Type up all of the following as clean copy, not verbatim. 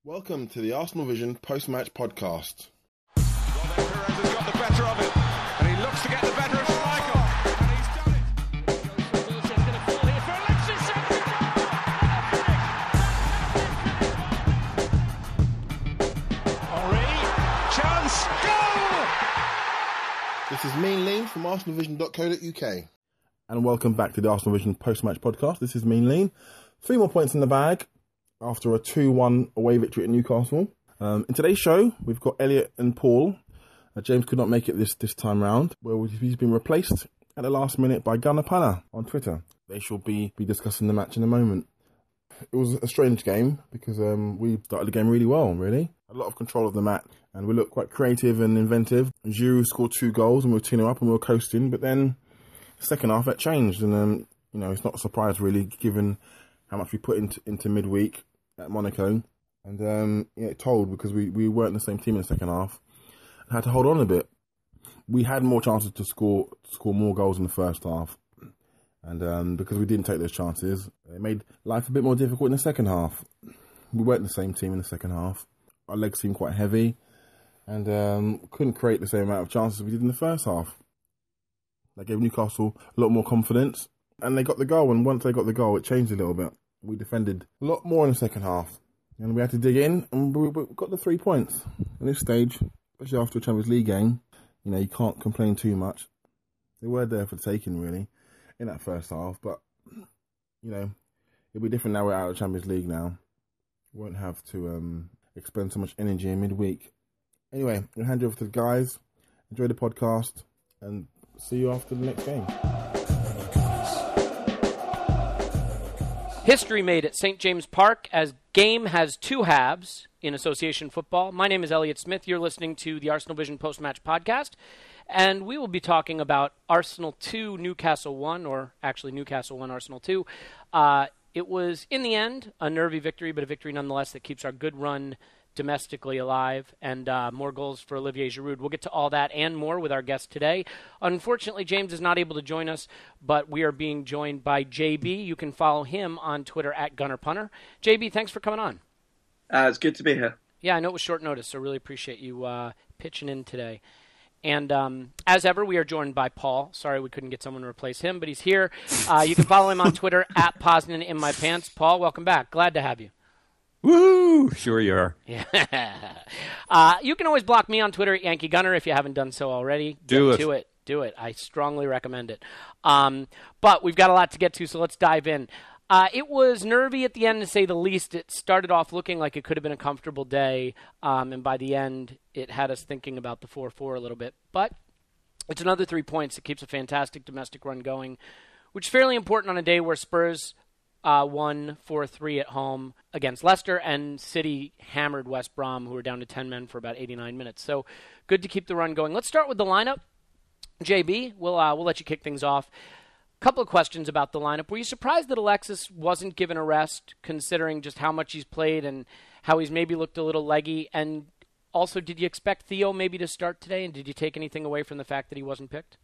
Welcome to the Arsenal Vision post-match podcast. Well, then Perez has got the better of it, and he looks to get the better of Schmeichel, and he's done it. Wilson's going to fall here for Alexis. Henry, chance, goal! This is Mean Lean from arsenalvision.co.uk. And welcome back to the Arsenal Vision post-match podcast. This is Mean Lean. 3 more points in the bag after a 2-1 away victory at Newcastle. In today's show, we've got Elliot and Paul. James could not make it this time round, where he's been replaced at the last minute by Gunnar Panna on Twitter. They shall be discussing the match in a moment. It was a strange game because we started the game really well, really. A lot of control of the match, and we looked quite creative and inventive. Giroud scored 2 goals and we were 2-0 up and we were coasting, but then the second half that changed, and it's not a surprise really, given how much we put into midweek at Monaco, and it told because we weren't the same team in the second half. I had to hold on a bit. We had more chances to score more goals in the first half, and because we didn't take those chances, it made life a bit more difficult in the second half. We weren't the same team in the second half. Our legs seemed quite heavy, and couldn't create the same amount of chances we did in the first half. That gave Newcastle a lot more confidence, and they got the goal, and once they got the goal, it changed a little bit. We defended a lot more in the second half, and we had to dig in, and we got the 3 points. At this stage, especially after a Champions League game, you can't complain too much. They were there for the taking, really, in that first half, but, it'll be different now we're out of the Champions League now. We won't have to expend so much energy in midweek. Anyway, I'll hand you over to the guys. Enjoy the podcast, and see you after the next game. History made at St. James Park as game has 2 halves in association football. My name is Elliot Smith. You're listening to the Arsenal Vision post-match podcast, and we will be talking about Arsenal 2, Newcastle 1, or actually Newcastle 1, Arsenal 2. It was, in the end, a nervy victory, but a victory nonetheless that keeps our good run domestically alive, and more goals for Olivier Giroud. We'll get to all that and more with our guest today. Unfortunately, James is not able to join us, but we are being joined by JB. You can follow him on Twitter at GunnerPunter. JB, thanks for coming on. It's good to be here. Yeah, I know it was short notice, so really appreciate you pitching in today. And as ever, we are joined by Paul. Sorry we couldn't get someone to replace him, but he's here. You can follow him on Twitter at PosnaninInMyPants. Paul, welcome back. Glad to have you. Woo! Sure you are. Yeah. You can always block me on Twitter at Yankee Gunner if you haven't done so already. Do it. I strongly recommend it. But we've got a lot to get to, so let's dive in. It was nervy at the end, to say the least. It started off looking like it could have been a comfortable day, and by the end, it had us thinking about the 4-4 a little bit. But it's another 3 points. It keeps a fantastic domestic run going, which is fairly important on a day where Spurs won 4-3 at home against Leicester, and City hammered West Brom, who were down to 10 men for about 89 minutes. So good to keep the run going. Let's start with the lineup. JB, we'll let you kick things off. Couple of questions about the lineup. Were you surprised that Alexis wasn't given a rest, considering just how much he's played and how he's maybe looked a little leggy? And also, did you expect Theo maybe to start today, and did you take anything away from the fact that he wasn't picked?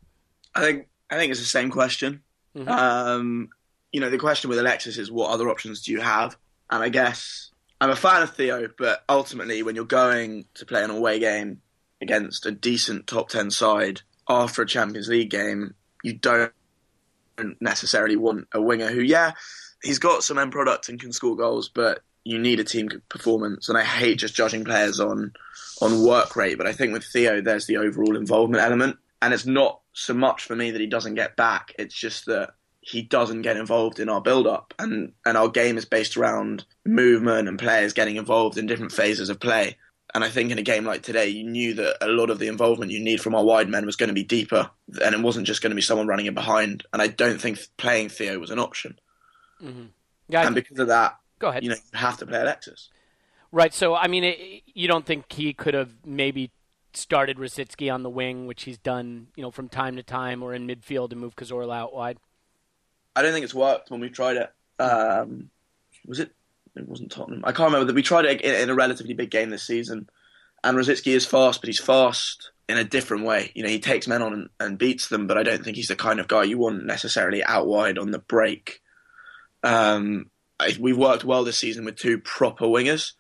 I think it's the same question. Mm-hmm. The question with Alexis is, what other options do you have? And I guess I'm a fan of Theo, but ultimately when you're going to play an away game against a decent top 10 side after a Champions League game, you don't necessarily want a winger who, he's got some end product and can score goals, but you need a team performance. And I hate just judging players on work rate, but I think with Theo, there's the overall involvement element. And it's not so much for me that he doesn't get back. It's just that he doesn't get involved in our build-up. And our game is based around movement and players getting involved in different phases of play. And I think in a game like today, you knew that a lot of the involvement you need from our wide men was going to be deeper, and it wasn't just going to be someone running in behind. And I don't think playing Theo was an option. Mm-hmm. Yeah, and because of that, go ahead. You have to play Alexis. Right. So, you don't think he could have maybe started Rosicky on the wing, which he's done, from time to time, or in midfield and move Cazorla out wide? I don't think it's worked when we've tried it. Was it? It wasn't Tottenham. I can't remember. We tried it in a relatively big game this season. And Rosicky is fast, but he's fast in a different way. He takes men on and beats them, but I don't think he's the kind of guy you want necessarily out wide on the break. We've worked well this season with 2 proper wingers.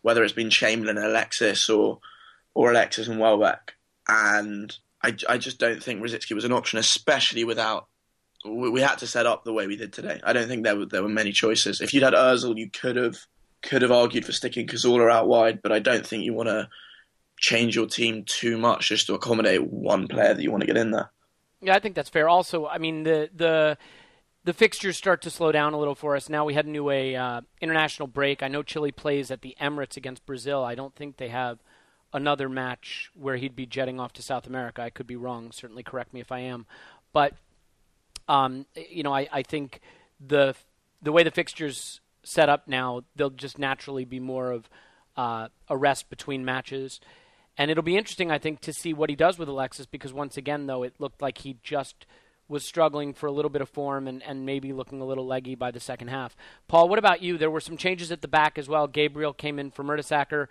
whether it's been Chamberlain and Alexis or Alexis and Welbeck. And I just don't think Rosicky was an option, especially without... We had to set up the way we did today. I don't think there were many choices. If you'd had Ozil, you could have argued for sticking Cazorla out wide, but I don't think you want to change your team too much just to accommodate one player that you want to get in there. Yeah, I think that's fair. Also, I mean, the fixtures start to slow down a little for us. Now we head into a international break. I know Chile plays at the Emirates against Brazil. I don't think they have another match where he'd be jetting off to South America. I could be wrong. Certainly correct me if I am. But I think the way the fixtures set up now, there'll just naturally be more of a rest between matches. And it'll be interesting, I think, to see what he does with Alexis, because once again, though, it looked like he just was struggling for a little bit of form and maybe looking a little leggy by the second half. Paul, what about you? There were some changes at the back as well. Gabriel came in for Mertesacker.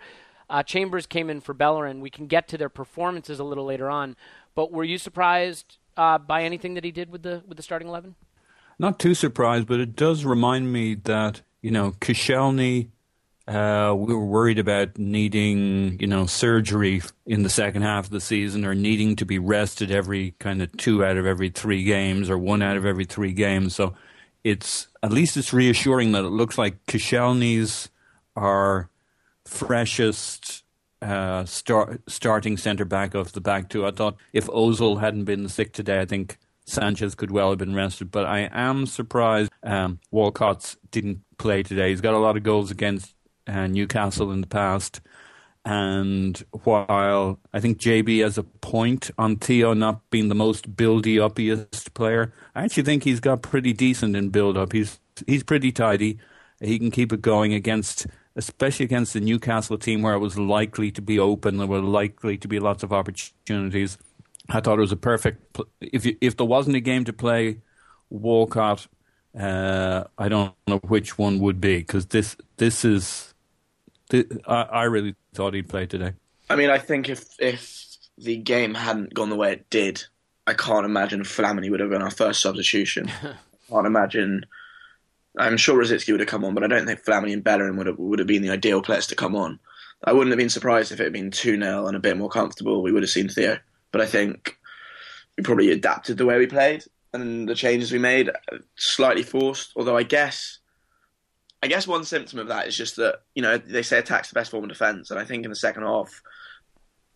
Chambers came in for Bellerin. We can get to their performances a little later on. But were you surprised by anything that he did with the starting 11? Not too surprised, but it does remind me that, Koscielny, we were worried about needing, surgery in the second half of the season, or needing to be rested every kind of 2 out of every 3 games or 1 out of every 3 games. So at least it's reassuring that it looks like Koscielny's our freshest starting centre back of the back two. I thought if Ozil hadn't been sick today, I think Sanchez could well have been rested. But I am surprised Walcott didn't play today. He's got a lot of goals against Newcastle in the past. And while I think JB has a point on Theo not being the most buildy-uppiest player, I actually think he's got pretty decent in build-up. He's pretty tidy. He can keep it going especially against the Newcastle team where it was likely to be open. There were likely to be lots of opportunities. I thought it was a perfect... If there wasn't a game to play Walcott, I don't know which one would be, because this is... I really thought he'd play today. I mean, I think if the game hadn't gone the way it did, I can't imagine Flamini would have been our first substitution. Can't imagine... I'm sure Rosicky would have come on, but I don't think Flamini and Bellerin would have been the ideal players to come on. I wouldn't have been surprised if it had been 2-0 and a bit more comfortable. We would have seen Theo. But I think we probably adapted the way we played, and the changes we made slightly forced. Although I guess one symptom of that is just that, they say attack's the best form of defence, and I think in the second half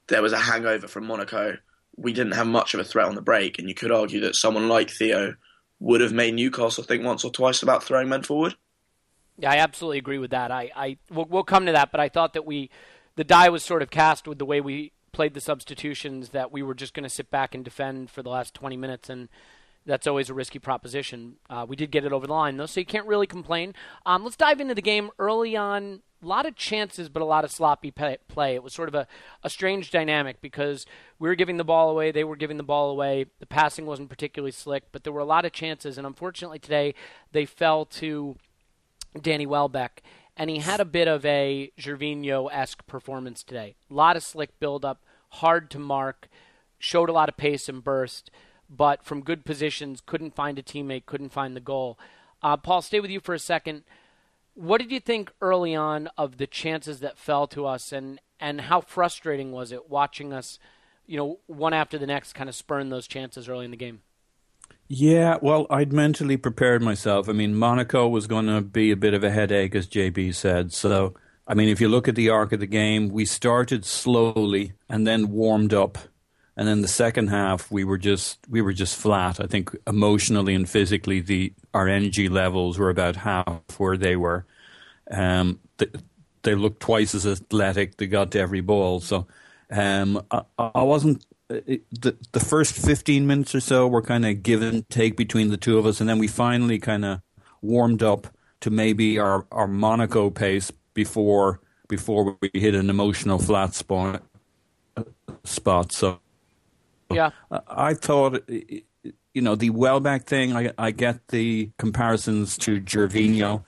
there was a hangover from Monaco. We didn't have much of a threat on the break, and you could argue that someone like Theo would have made Newcastle think once or twice about throwing men forward. Yeah, I absolutely agree with that. We'll come to that, but I thought that the die was sort of cast with the way we played the substitutions, that we were just going to sit back and defend for the last 20 minutes, and that's always a risky proposition. We did get it over the line, though, so you can't really complain. Let's dive into the game early on. A lot of chances, but a lot of sloppy play. It was sort of a strange dynamic because we were giving the ball away, they were giving the ball away. The passing wasn't particularly slick, but there were a lot of chances, and unfortunately today they fell to Danny Welbeck, and he had a bit of a Gervinho-esque performance today. A lot of slick build-up, hard to mark, showed a lot of pace and burst, but from good positions, couldn't find a teammate, couldn't find the goal. Paul, stay with you for a second. What did you think early on of the chances that fell to us, and how frustrating was it watching us, one after the next kind of spurn those chances early in the game? Yeah, well, I'd mentally prepared myself. I mean, Monaco was going to be a bit of a headache, as JB said. So, I mean, if you look at the arc of the game, we started slowly and then warmed up. And then the second half, we were just flat. I think emotionally and physically, our energy levels were about half where they were. They looked twice as athletic. They got to every ball. So I wasn't. The first 15 minutes or so were kind of give and take between the two of us, and then we finally kind of warmed up to maybe our Monaco pace before we hit an emotional flat spot. So. Yeah, I thought, the Welbeck thing, I get the comparisons to Gervinho,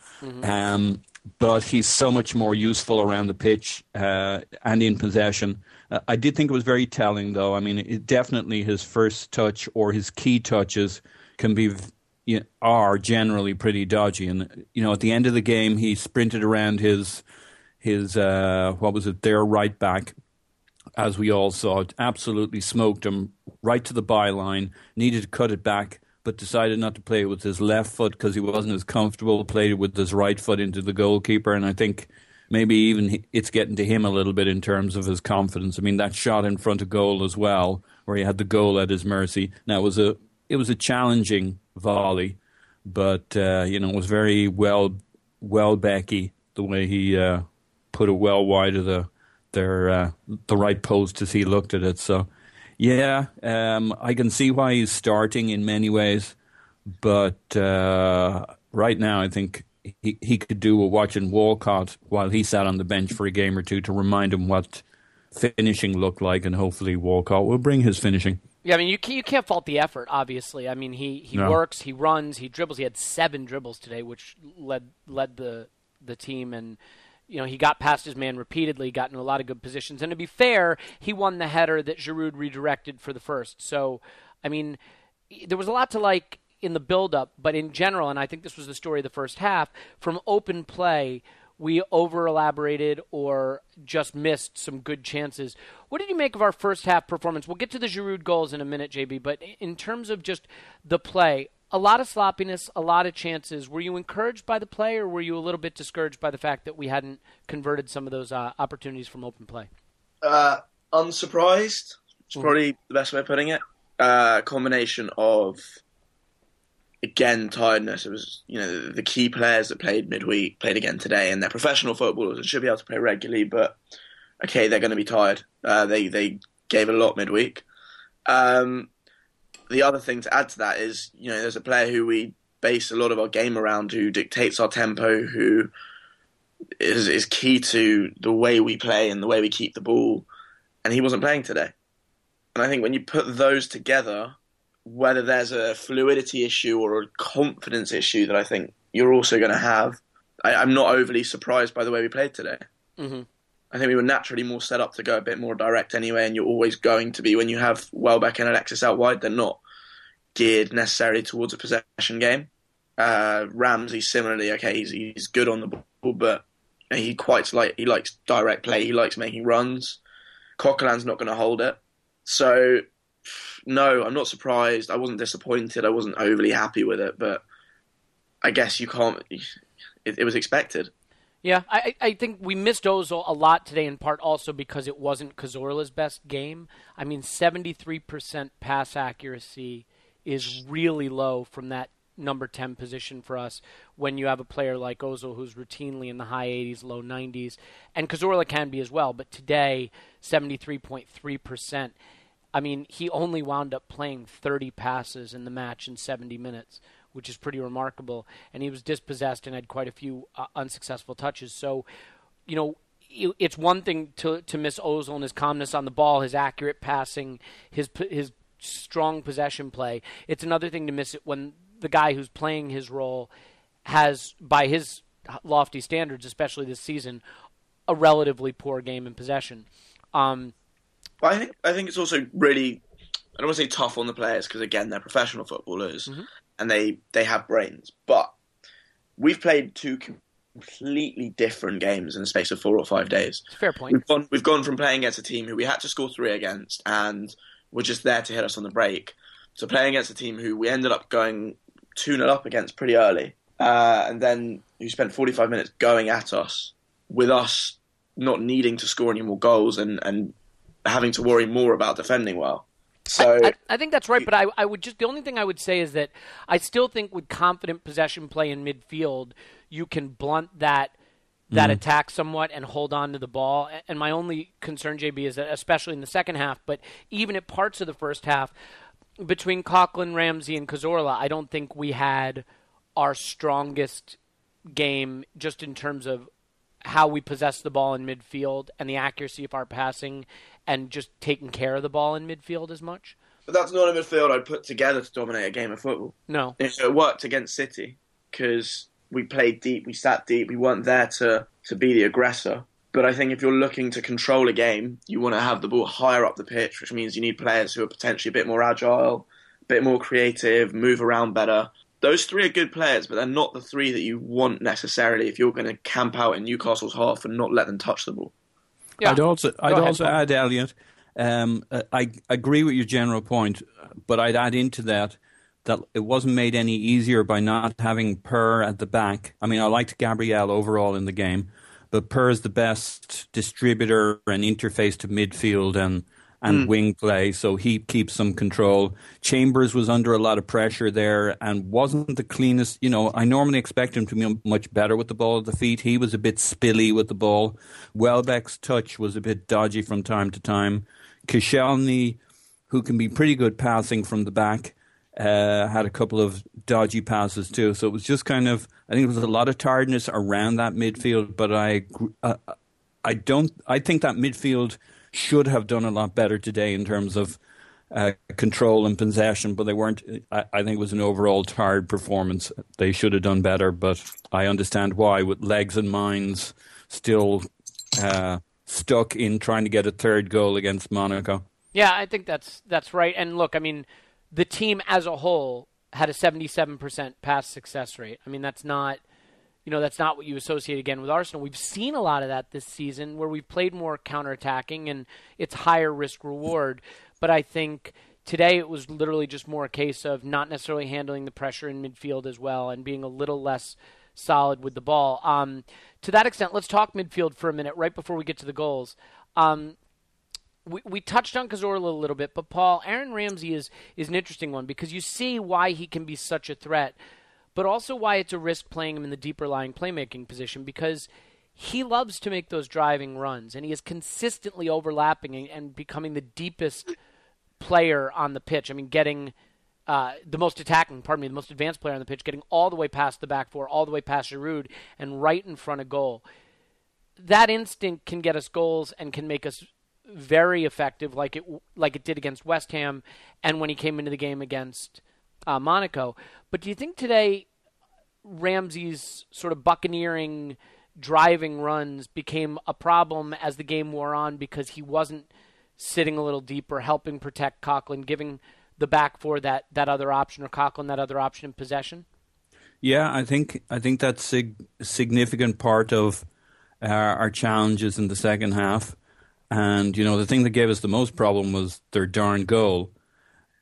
but he's so much more useful around the pitch and in possession. I did think it was very telling, though. I mean, definitely his first touch or his key touches are generally pretty dodgy. And, at the end of the game, he sprinted around his his their right back, as we all saw, absolutely smoked him right to the byline, needed to cut it back, but decided not to play it with his left foot because he wasn't as comfortable, played it with his right foot into the goalkeeper, and I think maybe even it's getting to him a little bit in terms of his confidence. I mean, that shot in front of goal as well, where he had the goal at his mercy. Now, it was a challenging volley, but it was very well Becky, the way he put it well wide of the right post as he looked at it. So, yeah, I can see why he's starting in many ways, but right now I think he could do with watching Walcott while he sat on the bench for a game or two to remind him what finishing looked like, and hopefully Walcott will bring his finishing. Yeah, I mean, you can't fault the effort, obviously. I mean, he works, he runs, he dribbles. He had 7 dribbles today, which led the team, and he got past his man repeatedly, got into a lot of good positions. And to be fair, he won the header that Giroud redirected for the first. So, I mean, there was a lot to like in the build-up, but in general, and I think this was the story of the first half, from open play, we over-elaborated or just missed some good chances. What did you make of our first half performance? We'll get to the Giroud goals in a minute, JB, but in terms of just the play, a lot of sloppiness, a lot of chances. Were you encouraged by the play, or were you a little bit discouraged by the fact that we hadn't converted some of those opportunities from open play? Unsurprised. It's probably the best way of putting it. Combination of, again, tiredness. It was, the key players that played midweek played again today, and they're professional footballers and should be able to play regularly, but okay, they're going to be tired. They gave a lot midweek. The other thing to add to that is, there's a player who we base a lot of our game around, who dictates our tempo, who is key to the way we play and the way we keep the ball, and he wasn't playing today. And I think when you put those together, whether there's a fluidity issue or a confidence issue that I think you're also going to have, I'm not overly surprised by the way we played today. Mm-hmm. I think we were naturally more set up to go a bit more direct anyway, and you're always going to be, when you have Welbeck and Alexis out wide, they're not geared necessarily towards a possession game. Ramsey, similarly, okay, he's good on the ball, but he likes direct play, he likes making runs. Coquelin's not going to hold it. So, no, I'm not surprised. I wasn't disappointed. I wasn't overly happy with it, but I guess you can't. It was expected. Yeah, I think we missed Ozil a lot today, in part also because it wasn't Cazorla's best game. I mean, 73% pass accuracy is really low from that number 10 position for us when you have a player like Ozil who's routinely in the high 80s, low 90s. And Cazorla can be as well, but today, 73.3%. I mean, he only wound up playing 30 passes in the match in 70 minutes, which is pretty remarkable. And he was dispossessed and had quite a few unsuccessful touches. So, it's one thing to miss Ozil and his calmness on the ball, his accurate passing, his strong possession play. It's another thing to miss it when the guy who's playing his role has, by his lofty standards, especially this season, a relatively poor game in possession. But I think it's also really, I don't want to say tough on the players because, again, they're professional footballers and they have brains. But we've played 2 completely different games in the space of 4 or 5 days. Fair point. We've gone from playing against a team who we had to score 3 against and were just there to hit us on the break, to playing against a team who we ended up going 2-0 up against pretty early, and then who spent 45 minutes going at us, with us not needing to score any more goals and having to worry more about defending well. So I think that's right, but I would just, the only thing I would say is that I still think with confident possession play in midfield, you can blunt that attack somewhat and hold on to the ball. And my only concern, JB, is that especially in the second half, but even at parts of the first half, between Coquelin, Ramsey, and Cazorla, I don't think we had our strongest game just in terms of how we possess the ball in midfield and the accuracy of our passing and just taking care of the ball in midfield as much. But that's not a midfield I'd put together to dominate a game of football. No. It worked against City because we played deep, we sat deep, we weren't there to be the aggressor. But I think if you're looking to control a game, you want to have the ball higher up the pitch, which means you need players who are potentially a bit more agile, a bit more creative, move around better. those three are good players, but they're not the three that you want necessarily if you're going to camp out in Newcastle's half and not let them touch the ball. Yeah. I'd also add, Elliot, I agree with your general point, but I'd add into that it wasn't made any easier by not having Per at the back. I mean, I liked Gabriel overall in the game, but Per is the best distributor and interface to midfield and wing play, so he keeps some control. Chambers was under a lot of pressure there and wasn't the cleanest. I normally expect him to be much better with the ball at the feet. He was a bit spilly with the ball. Welbeck's touch was a bit dodgy from time to time. Koscielny, who can be pretty good passing from the back, had a couple of dodgy passes too. So it was just I think there was a lot of tiredness around that midfield, but I think that midfield should have done a lot better today in terms of control and possession, but they weren't. I think it was an overall tired performance. They should have done better, but I understand why, with legs and minds still stuck in trying to get a third goal against Monaco. Yeah, I think that's right. And look, I mean, the team as a whole had a 77% pass success rate. I mean, that's not what you associate again with Arsenal. We've seen a lot of that this season where we've played more counterattacking and it's higher risk reward. But I think today it was literally just more a case of not necessarily handling the pressure in midfield as well and being a little less solid with the ball. To that extent, let's talk midfield for a minute right before we get to the goals. We touched on Cazorla a little bit, but Paul, Aaron Ramsey is an interesting one because you see why he can be such a threat, but also why it's a risk playing him in the deeper lying playmaking position because he loves to make those driving runs, and he is consistently overlapping and becoming the deepest player on the pitch. I mean, getting the most advanced player on the pitch, getting all the way past the back four, all the way past Giroud, and right in front of goal. That instinct can get us goals and can make us very effective like it did against West Ham and when he came into the game against Monaco. But do you think today Ramsey's sort of buccaneering driving runs became a problem as the game wore on because he wasn't sitting a little deeper, helping protect Coquelin, giving the back four that other option, or Coquelin that other option in possession? Yeah, I think that's a significant part of our challenges in the second half. And, the thing that gave us the most problem was their darn goal.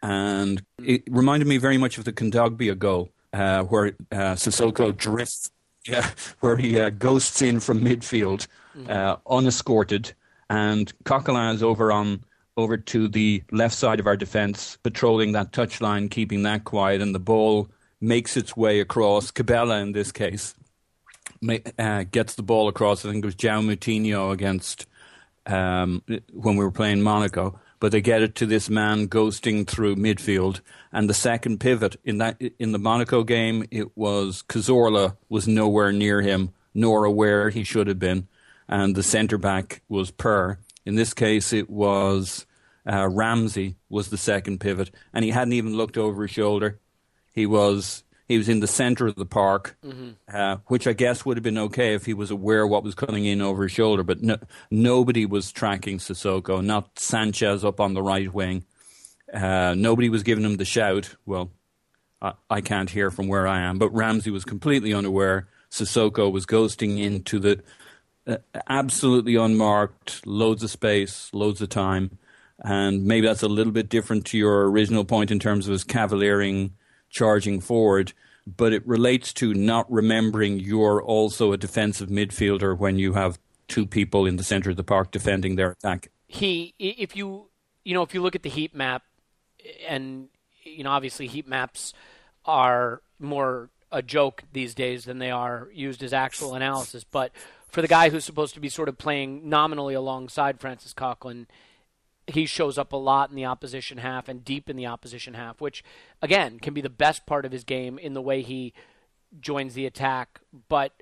And it reminded me very much of the Kondogbia goal, where Sissoko drifts, where he ghosts in from midfield, unescorted, and Coquelin is over to the left side of our defence, patrolling that touchline, keeping that quiet, and the ball makes its way across. Cabela, in this case, gets the ball across. I think it was João Moutinho against when we were playing Monaco. But they get it to this man ghosting through midfield. And the second pivot in the Monaco game, it was Cazorla was nowhere near him, nor aware he should have been. And the centre-back was Per. In this case, it was Ramsey was the second pivot. And he hadn't even looked over his shoulder. He was in the centre of the park, which I guess would have been okay if he was aware of what was coming in over his shoulder. But nobody was tracking Sissoko, not Sanchez up on the right wing. Nobody was giving him the shout. Well, I can't hear from where I am, but Ramsey was completely unaware. Sissoko was ghosting into the absolutely unmarked, loads of space, loads of time. And maybe that's a little bit different to your original point in terms of his cavaliering, charging forward, but it relates to not remembering you're also a defensive midfielder when you have two people in the center of the park defending their attack. If you look at the heat map, and obviously heat maps are more a joke these days than they are used as actual analysis, but for the guy who's supposed to be sort of playing nominally alongside Francis Coquelin, he shows up a lot in the opposition half and deep in the opposition half, which, again, can be the best part of his game in the way he joins the attack. But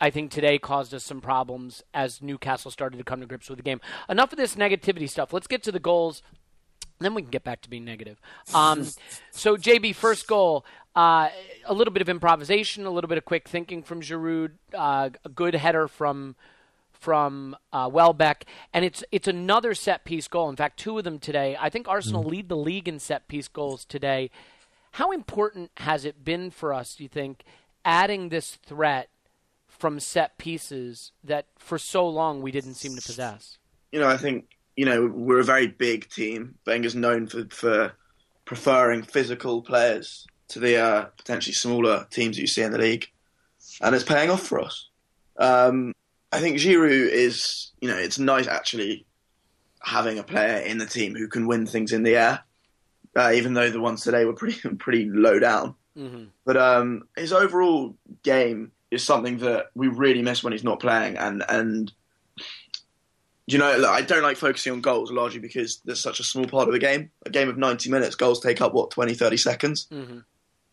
I think today caused us some problems as Newcastle started to come to grips with the game. Enough of this negativity stuff. Let's get to the goals, and then we can get back to being negative. So, JB, first goal, a little bit of improvisation, a little bit of quick thinking from Giroud, a good header from Welbeck, and it's another set-piece goal. In fact, two of them today. I think Arsenal lead the league in set-piece goals today. How important has it been for us, do you think, adding this threat from set pieces that for so long we didn't seem to possess? I think, we're a very big team. Wenger's known for preferring physical players to the potentially smaller teams that you see in the league. And it's paying off for us. I think Giroud is, it's nice actually having a player in the team who can win things in the air, even though the ones today were pretty low down. Mm-hmm. But his overall game is something that we really miss when he's not playing. And I don't like focusing on goals largely because there's such a small part of the game. A game of 90 minutes, goals take up, 20, 30 seconds? Mm-hmm.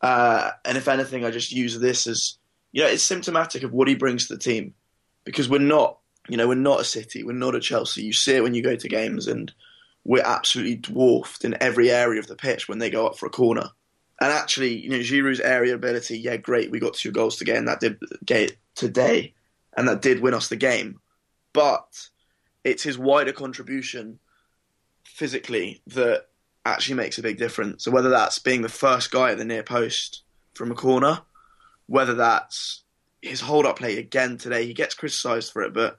And if anything, I just use this as, it's symptomatic of what he brings to the team. Because we're not a City, we're not a Chelsea. You see it when you go to games and we're absolutely dwarfed in every area of the pitch when they go up for a corner. And actually, Giroud's area ability, yeah, great, we got 2 goals today and that did win us the game. But it's his wider contribution physically that actually makes a big difference. So whether that's being the first guy at the near post from a corner, whether that's his hold-up play again today, he gets criticised for it, but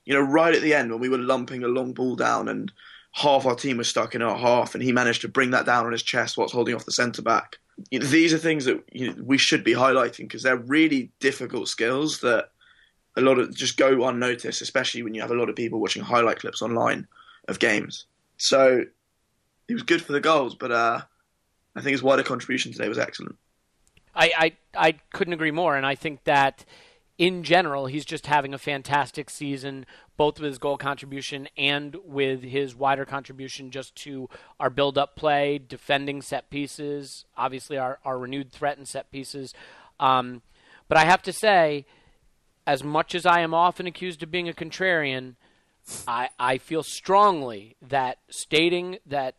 right at the end when we were lumping a long ball down and half our team was stuck in our half and he managed to bring that down on his chest whilst holding off the centre-back. These are things that we should be highlighting because they're really difficult skills that a lot of just go unnoticed, especially when you have a lot of people watching highlight clips online of games. So he was good for the goals, but I think his wider contribution today was excellent. I couldn't agree more, and I think that in general he's just having a fantastic season, both with his goal contribution and with his wider contribution just to our build-up play, defending set pieces, obviously our renewed threat in set pieces. But I have to say, as much as I am often accused of being a contrarian, I feel strongly that stating that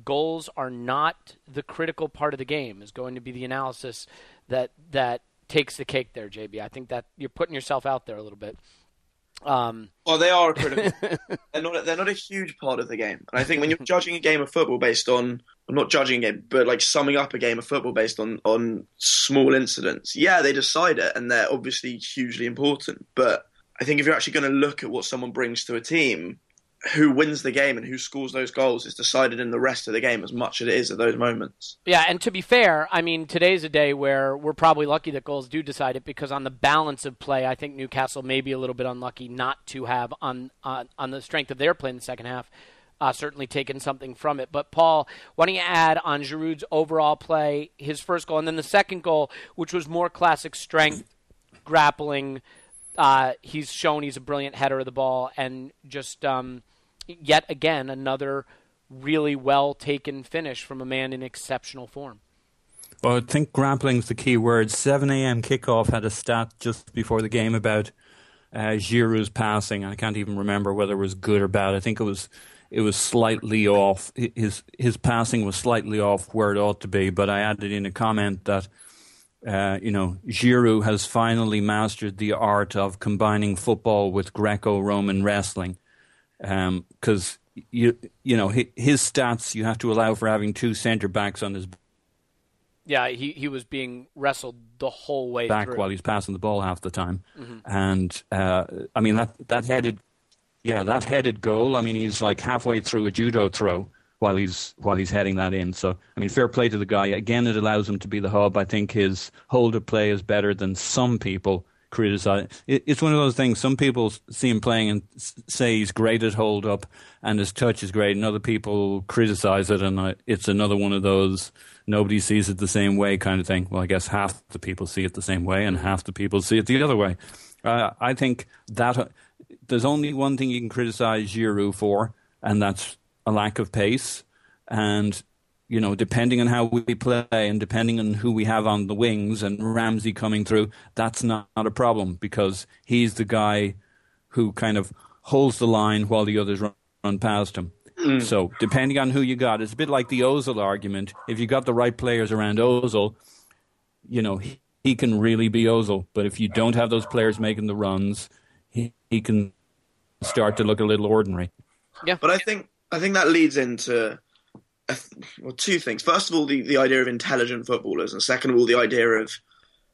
goals are not the critical part of the game is going to be the analysis that takes the cake there, JB. I think that you're putting yourself out there a little bit. Well, they are a critical. They're not a huge part of the game. And I think when you're judging a game of football based on, I'm not judging a game, but like summing up a game of football based on small incidents, yeah, they decide it, and they're obviously hugely important. But I think if you're actually going to look at what someone brings to a team, who wins the game and who scores those goals is decided in the rest of the game as much as it is at those moments. Yeah, and to be fair, I mean, today's a day where we're probably lucky that goals do decide it because on the balance of play, I think Newcastle may be a little bit unlucky not to have, on the strength of their play in the second half, certainly taken something from it. But, Paul, why don't you add on Giroud's overall play, his first goal, and then the second goal, which was more classic strength, grappling. He's shown he's a brilliant header of the ball, and just yet again another really well-taken finish from a man in exceptional form. Well, I think grappling's the key word. 7 a.m. kickoff had a stat just before the game about Giroud's passing. I can't even remember whether it was good or bad. I think it was slightly off. His passing was slightly off where it ought to be, but I added in a comment that Giroud has finally mastered the art of combining football with Greco-Roman wrestling. Because his stats, you have to allow for having 2 centre backs on his. Yeah, he was being wrestled the whole way back through while he's passing the ball half the time, mm-hmm. And I mean that headed goal. I mean, he's like halfway through a judo throw while he's heading that in. So, I mean, fair play to the guy. Again, it allows him to be the hub. I think his hold-up play is better than some people criticize. It's one of those things. Some people see him playing and say he's great at hold-up and his touch is great, and other people criticize it, and it's another one of those nobody sees it the same way kind of thing. Well, I guess half the people see it the same way and half the people see it the other way. I think that there's only one thing you can criticize Giroud for, and that's a lack of pace. And, depending on how we play and depending on who we have on the wings and Ramsey coming through, that's not a problem because he's the guy who kind of holds the line while the others run past him. Mm. So depending on who you got, it's a bit like the Ozil argument. If you got the right players around Ozil, he can really be Ozil. But if you don't have those players making the runs, he can start to look a little ordinary. Yeah. But I think that leads into well, two things. First of all, the idea of intelligent footballers, and second of all, the idea of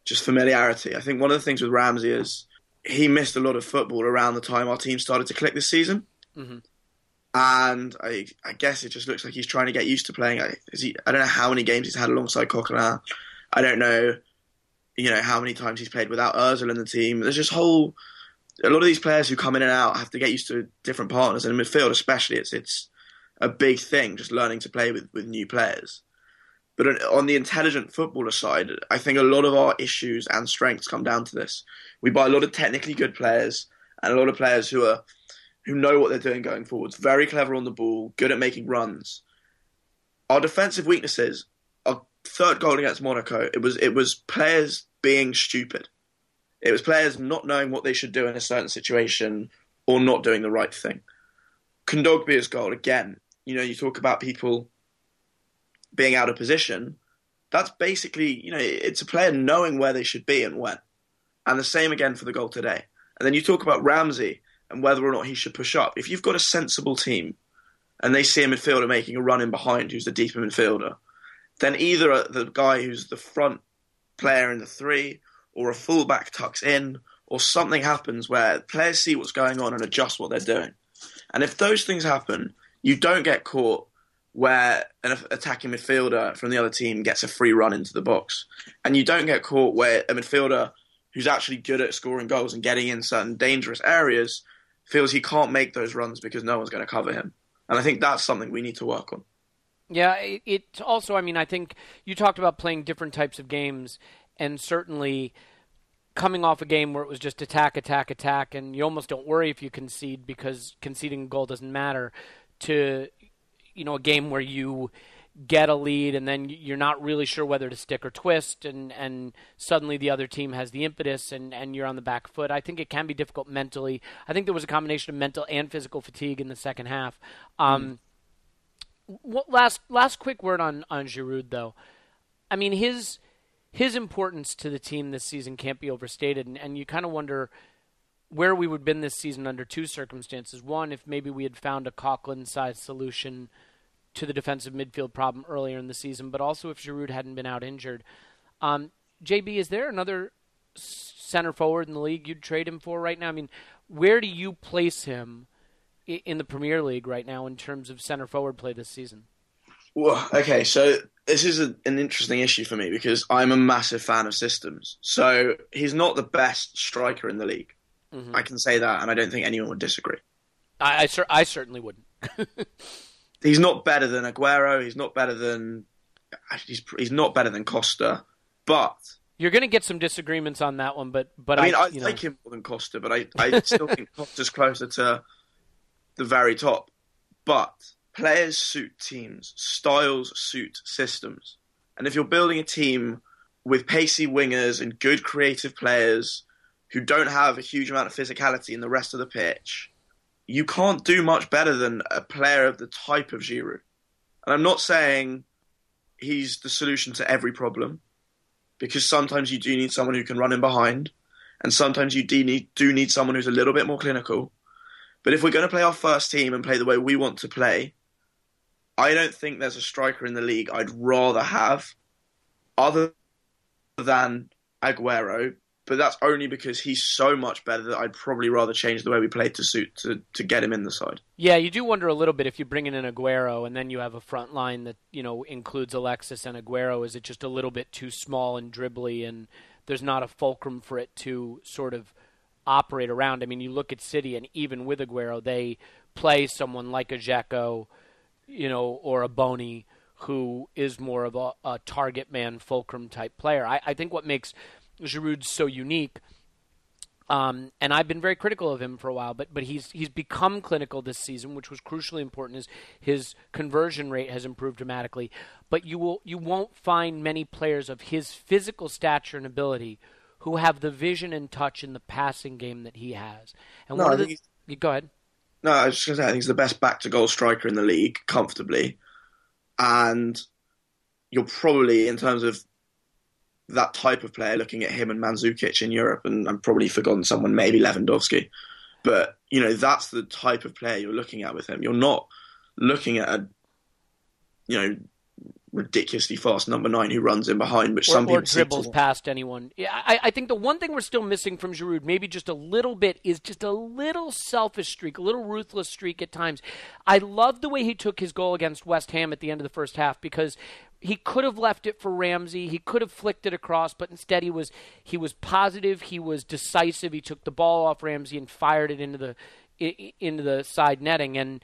just familiarity. I think one of the things with Ramsey is he missed a lot of football around the time our team started to click this season. Mm-hmm. And I guess it just looks like he's trying to get used to playing. I don't know how many games he's had alongside Coquelin. I don't know, how many times he's played without Ozil in the team. There's just a lot of these players who come in and out have to get used to different partners. And in midfield especially, it's a big thing, just learning to play with new players. But on the intelligent footballer side, I think a lot of our issues and strengths come down to this. We buy a lot of technically good players and a lot of players who know what they're doing going forwards, very clever on the ball, good at making runs. Our defensive weaknesses, our third goal against Monaco, it was players being stupid. It was players not knowing what they should do in a certain situation or not doing the right thing. Kondogbia's goal, again, you talk about people being out of position. That's basically, it's a player knowing where they should be and when. And the same again for the goal today. And then you talk about Ramsey and whether or not he should push up. If you've got a sensible team and they see a midfielder making a run in behind who's the deeper midfielder, then either the guy who's the front player in the three or a fullback tucks in or something happens where players see what's going on and adjust what they're doing. And if those things happen, you don't get caught where an attacking midfielder from the other team gets a free run into the box. And you don't get caught where a midfielder who's actually good at scoring goals and getting in certain dangerous areas feels he can't make those runs because no one's going to cover him. And I think that's something we need to work on. Yeah, it also, I think you talked about playing different types of games, and certainly coming off a game where it was just attack, and you almost don't worry if you concede because conceding a goal doesn't matter, to a game where you get a lead and then you're not really sure whether to stick or twist, and suddenly the other team has the impetus and you're on the back foot. I think it can be difficult mentally. I think there was a combination of mental and physical fatigue in the second half. Last quick word on Giroud, though. His importance to the team this season can't be overstated, and you kind of wonder where we would have been this season under two circumstances. One, if maybe we had found a Coquelin-sized solution to the defensive midfield problem earlier in the season, but also if Giroud hadn't been out injured. JB, is there another center forward in the league you'd trade him for right now? Where do you place him in the Premier League right now in terms of center forward play this season? Well, okay, so this is an interesting issue for me because I'm a massive fan of systems. So he's not the best striker in the league. Mm-hmm. I can say that, and I don't think anyone would disagree. I certainly wouldn't. He's not better than Aguero. He's not better than Costa. But you're going to get some disagreements on that one. But I like him more than Costa, but I still think Costa's closer to the very top. But players suit teams, styles suit systems, and if you're building a team with pacey wingers and good creative players who don't have a huge amount of physicality in the rest of the pitch, you can't do much better than a player of the type of Giroud. And I'm not saying he's the solution to every problem, because sometimes you do need someone who can run in behind, and sometimes you do need someone who's a little bit more clinical. But if we're going to play our first team and play the way we want to play, I don't think there's a striker in the league I'd rather have other than Aguero. But that's only because he's so much better that I'd probably rather change the way we play to get him in the side. Yeah, you do wonder a little bit if you bring in an Aguero and then you have a front line that includes Alexis and Aguero. Is it just a little bit too small and dribbly, and there's not a fulcrum for it to sort of operate around? You look at City, and even with Aguero, they play someone like a Dzeko, or a Bony, who is more of a target man fulcrum type player. I think what makes Giroud's so unique, and I've been very critical of him for a while, but he's become clinical this season, which was crucially important. Is his conversion rate has improved dramatically, but you won't find many players of his physical stature and ability who have the vision and touch in the passing game that he has. And go ahead. No, I was just going to say I think he's the best back to goal striker in the league comfortably, and you're probably, in terms of that type of player, looking at him and Mandzukic in Europe, and I've probably forgotten someone, maybe Lewandowski. But, that's the type of player you're looking at with him. You're not looking at ridiculously fast number 9 who runs in behind, which some people dribbles past anyone. Yeah, I think the one thing we're still missing from Giroud, maybe just a little bit, is just a little selfish streak, a little ruthless streak at times. I love the way he took his goal against West Ham at the end of the first half, because he could have left it for Ramsey. He could have flicked it across, but instead he was positive. He was decisive. He took the ball off Ramsey and fired it into the side netting. And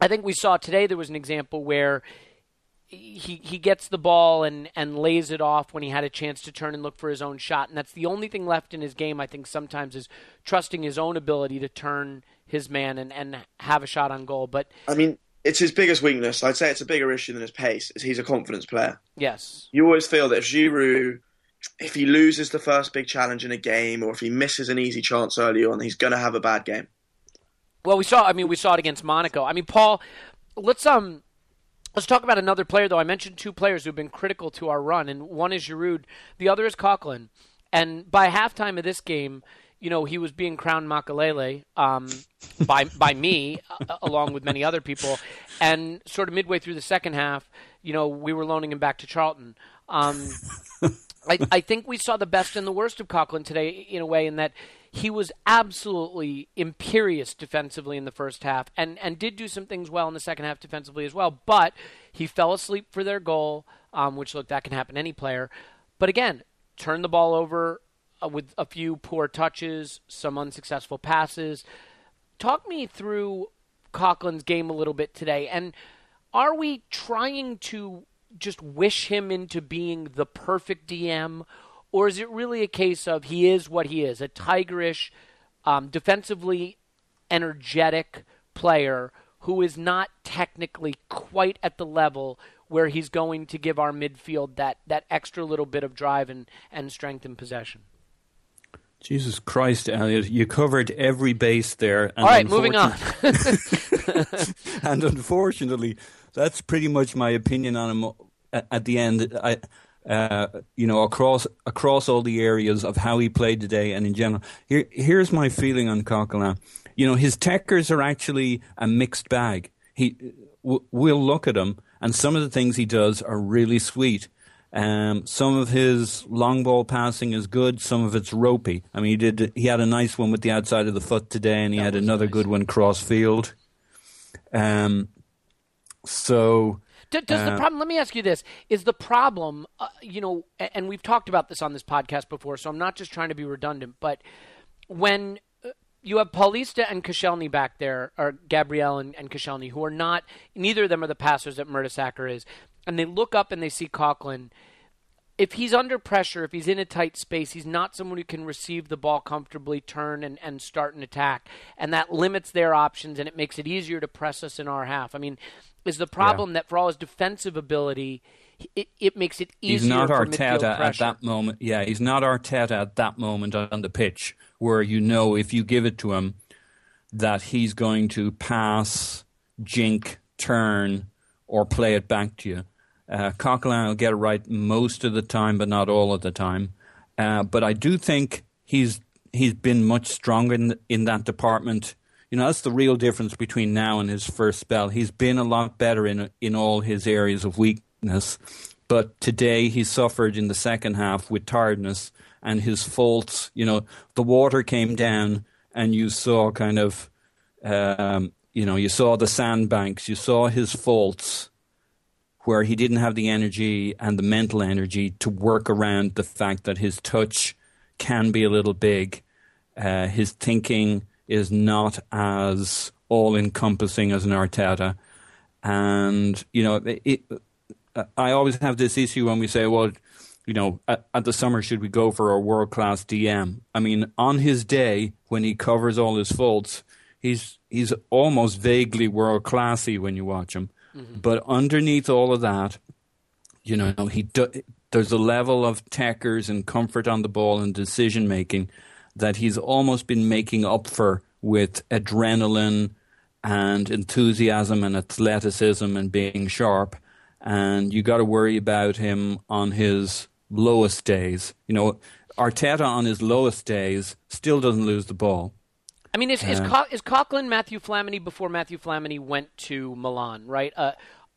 I think we saw today there was an example where he gets the ball and lays it off when he had a chance to turn and look for his own shot. And that's the only thing left in his game, I think, sometimes, is trusting his own ability to turn his man and have a shot on goal. But I mean, it's his biggest weakness. I'd say it's a bigger issue than his pace. He's a confidence player. Yes. You always feel that if Giroud, if he loses the first big challenge in a game, or if he misses an easy chance early on, he's going to have a bad game. Well, we saw it against Monaco. I mean, Paul, let's talk about another player, though. I mentioned two players who've been critical to our run, and one is Giroud. The other is Coquelin. And by halftime of this game, he was being crowned Makalele by me, along with many other people. And sort of midway through the second half, we were loaning him back to Charlton. I think we saw the best and the worst of Coquelin today, in a way, in that he was absolutely imperious defensively in the first half and did do some things well in the second half defensively as well. But he fell asleep for their goal, which, look, that can happen to any player. But again, turned the ball over with a few poor touches, some unsuccessful passes. Talk me through Coquelin's game a little bit today. And are we trying to just wish him into being the perfect DM, or is it really a case of he is what he is, a tigerish, defensively energetic player who is not technically quite at the level where he's going to give our midfield that extra little bit of drive and strength in possession? Jesus Christ, Elliot, you covered every base there. And all right, moving on. And unfortunately, that's pretty much my opinion on him at the end. Across all the areas of how he played today and in general. Here's my feeling on Coquelin. His techers are actually a mixed bag. We'll look at him, and some of the things he does are really sweet. Some of his long ball passing is good. Some of it's ropey. I mean, he had a nice one with the outside of the foot today, and he had another good one cross field. Does the problem, let me ask you this, is the problem, and we've talked about this on this podcast before, so I'm not just trying to be redundant, but when you have Paulista and Koscielny back there, or Gabriel and Koscielny, who are not, neither of them are the passers that Mertesacker is, and they look up and they see Coquelin, if he's under pressure, if he's in a tight space, he's not someone who can receive the ball comfortably, turn and start an attack, and that limits their options, and it makes it easier to press us in our half. I mean, is the problem that for all his defensive ability, it makes it easier he's not for Arteta midfield pressure? At that moment. Yeah, he's not Arteta at that moment on the pitch, where if you give it to him, that he's going to pass, jink, turn, or play it back to you. Coquelin will get it right most of the time, but not all of the time. But I do think he's been much stronger in that department. That's the real difference between now and his first spell. He's been a lot better in all his areas of weakness. But today he suffered in the second half with tiredness and his faults. The water came down and you saw kind of, you saw the sandbanks, you saw his faults where he didn't have the energy and the mental energy to work around the fact that his touch can be a little big. His thinking is not as all-encompassing as an Arteta. And, I always have this issue when we say, well, at the summer, should we go for a world-class DM? I mean, on his day, when he covers all his faults, he's almost vaguely world-classy when you watch him. Mm-hmm. But underneath all of that, there's a level of techers and comfort on the ball and decision-making that he's almost been making up for with adrenaline and enthusiasm and athleticism and being sharp. And you got to worry about him on his lowest days. Arteta on his lowest days still doesn't lose the ball. I mean, is Coquelin Matthew Flamini before Matthew Flamini went to Milan, right?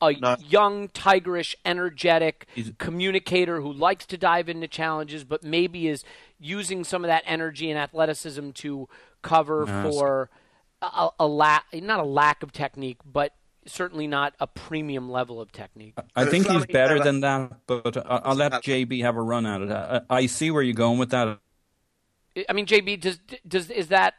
young, tigerish, energetic communicator who likes to dive into challenges, but maybe is using some of that energy and athleticism to cover for not a lack of technique, but certainly not a premium level of technique. I think he's better than that, but I'll let JB have a run at it. I see where you're going with that. I mean, JB, is that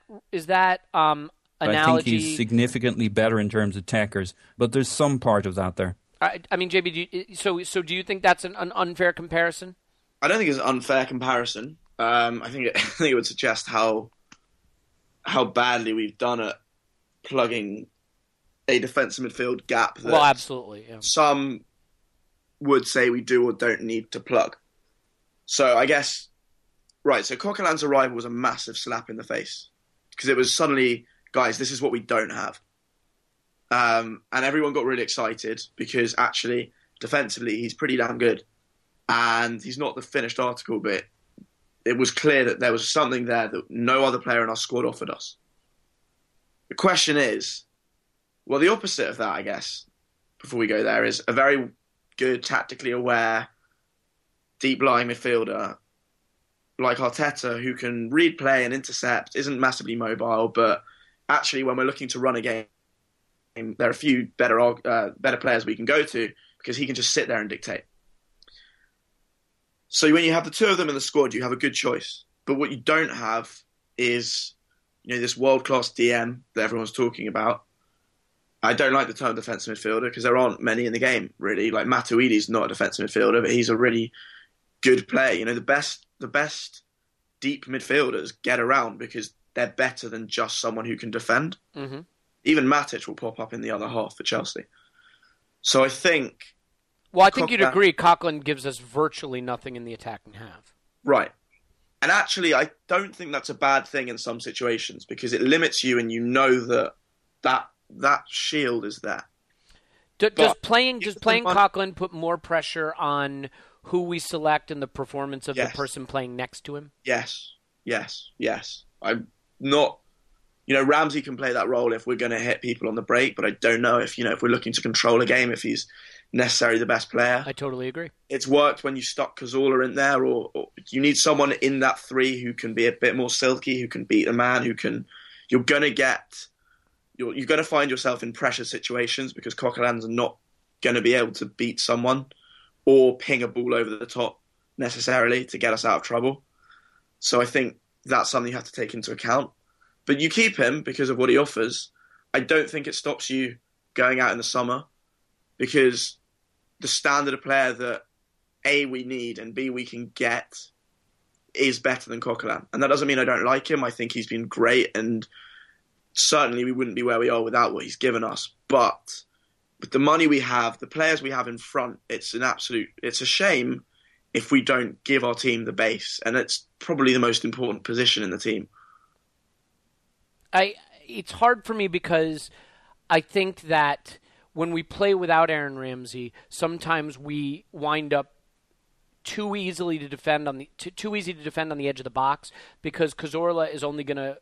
analogy? I think he's significantly better in terms of techers, but there's some part of that there. I mean, JB, so do you think that's an unfair comparison? I don't think it's an unfair comparison. I think it would suggest how badly we've done at plugging a defensive midfield gap that absolutely. Yeah. Some would say we do or don't need to plug. So I guess, right, so Coquelin's arrival was a massive slap in the face because it was suddenly, guys, this is what we don't have. And everyone got really excited because actually, defensively, he's pretty damn good. And he's not the finished article, but it was clear that there was something there that no other player in our squad offered us. The question is, well, the opposite of that, I guess, before we go there, is a very good, tactically aware, deep-lying midfielder like Arteta, who can read play and intercept, isn't massively mobile, but actually when we're looking to run a game, there are a few better players we can go to because he can just sit there and dictate. So when you have the two of them in the squad, you have a good choice. But what you don't have is, this world-class DM that everyone's talking about. I don't like the term defensive midfielder because there aren't many in the game, really. Like Matuidi's not a defensive midfielder, but he's a really good player. The best deep midfielders get around because they're better than just someone who can defend. Mm-hmm. Even Matic will pop up in the other half for Chelsea. So I think... Well, I think you'd agree Coquelin gives us virtually nothing in the attacking half. Right. And actually, I don't think that's a bad thing in some situations because it limits you and you know that shield is there. Does playing Coquelin put more pressure on who we select and the performance of the person playing next to him? Yes. I'm not... Ramsey can play that role if we're going to hit people on the break, but I don't know if we're looking to control a game, if he's necessarily the best player. I totally agree. It's worked when you stuck Cazorla in there, or you need someone in that three who can be a bit more silky, who can beat a man, you're going to find yourself in pressure situations because Coquelin's not going to be able to beat someone or ping a ball over the top necessarily to get us out of trouble. So I think that's something you have to take into account. But you keep him because of what he offers. I don't think it stops you going out in the summer because the standard of player that A, we need and B, we can get is better than Coquelin. And that doesn't mean I don't like him. I think he's been great and certainly we wouldn't be where we are without what he's given us. But with the money we have, the players we have in front, it's a shame if we don't give our team the base. And it's probably the most important position in the team. It's hard for me because I think that when we play without Aaron Ramsey, sometimes we wind up too easy to defend on the edge of the box because Cazorla is only going to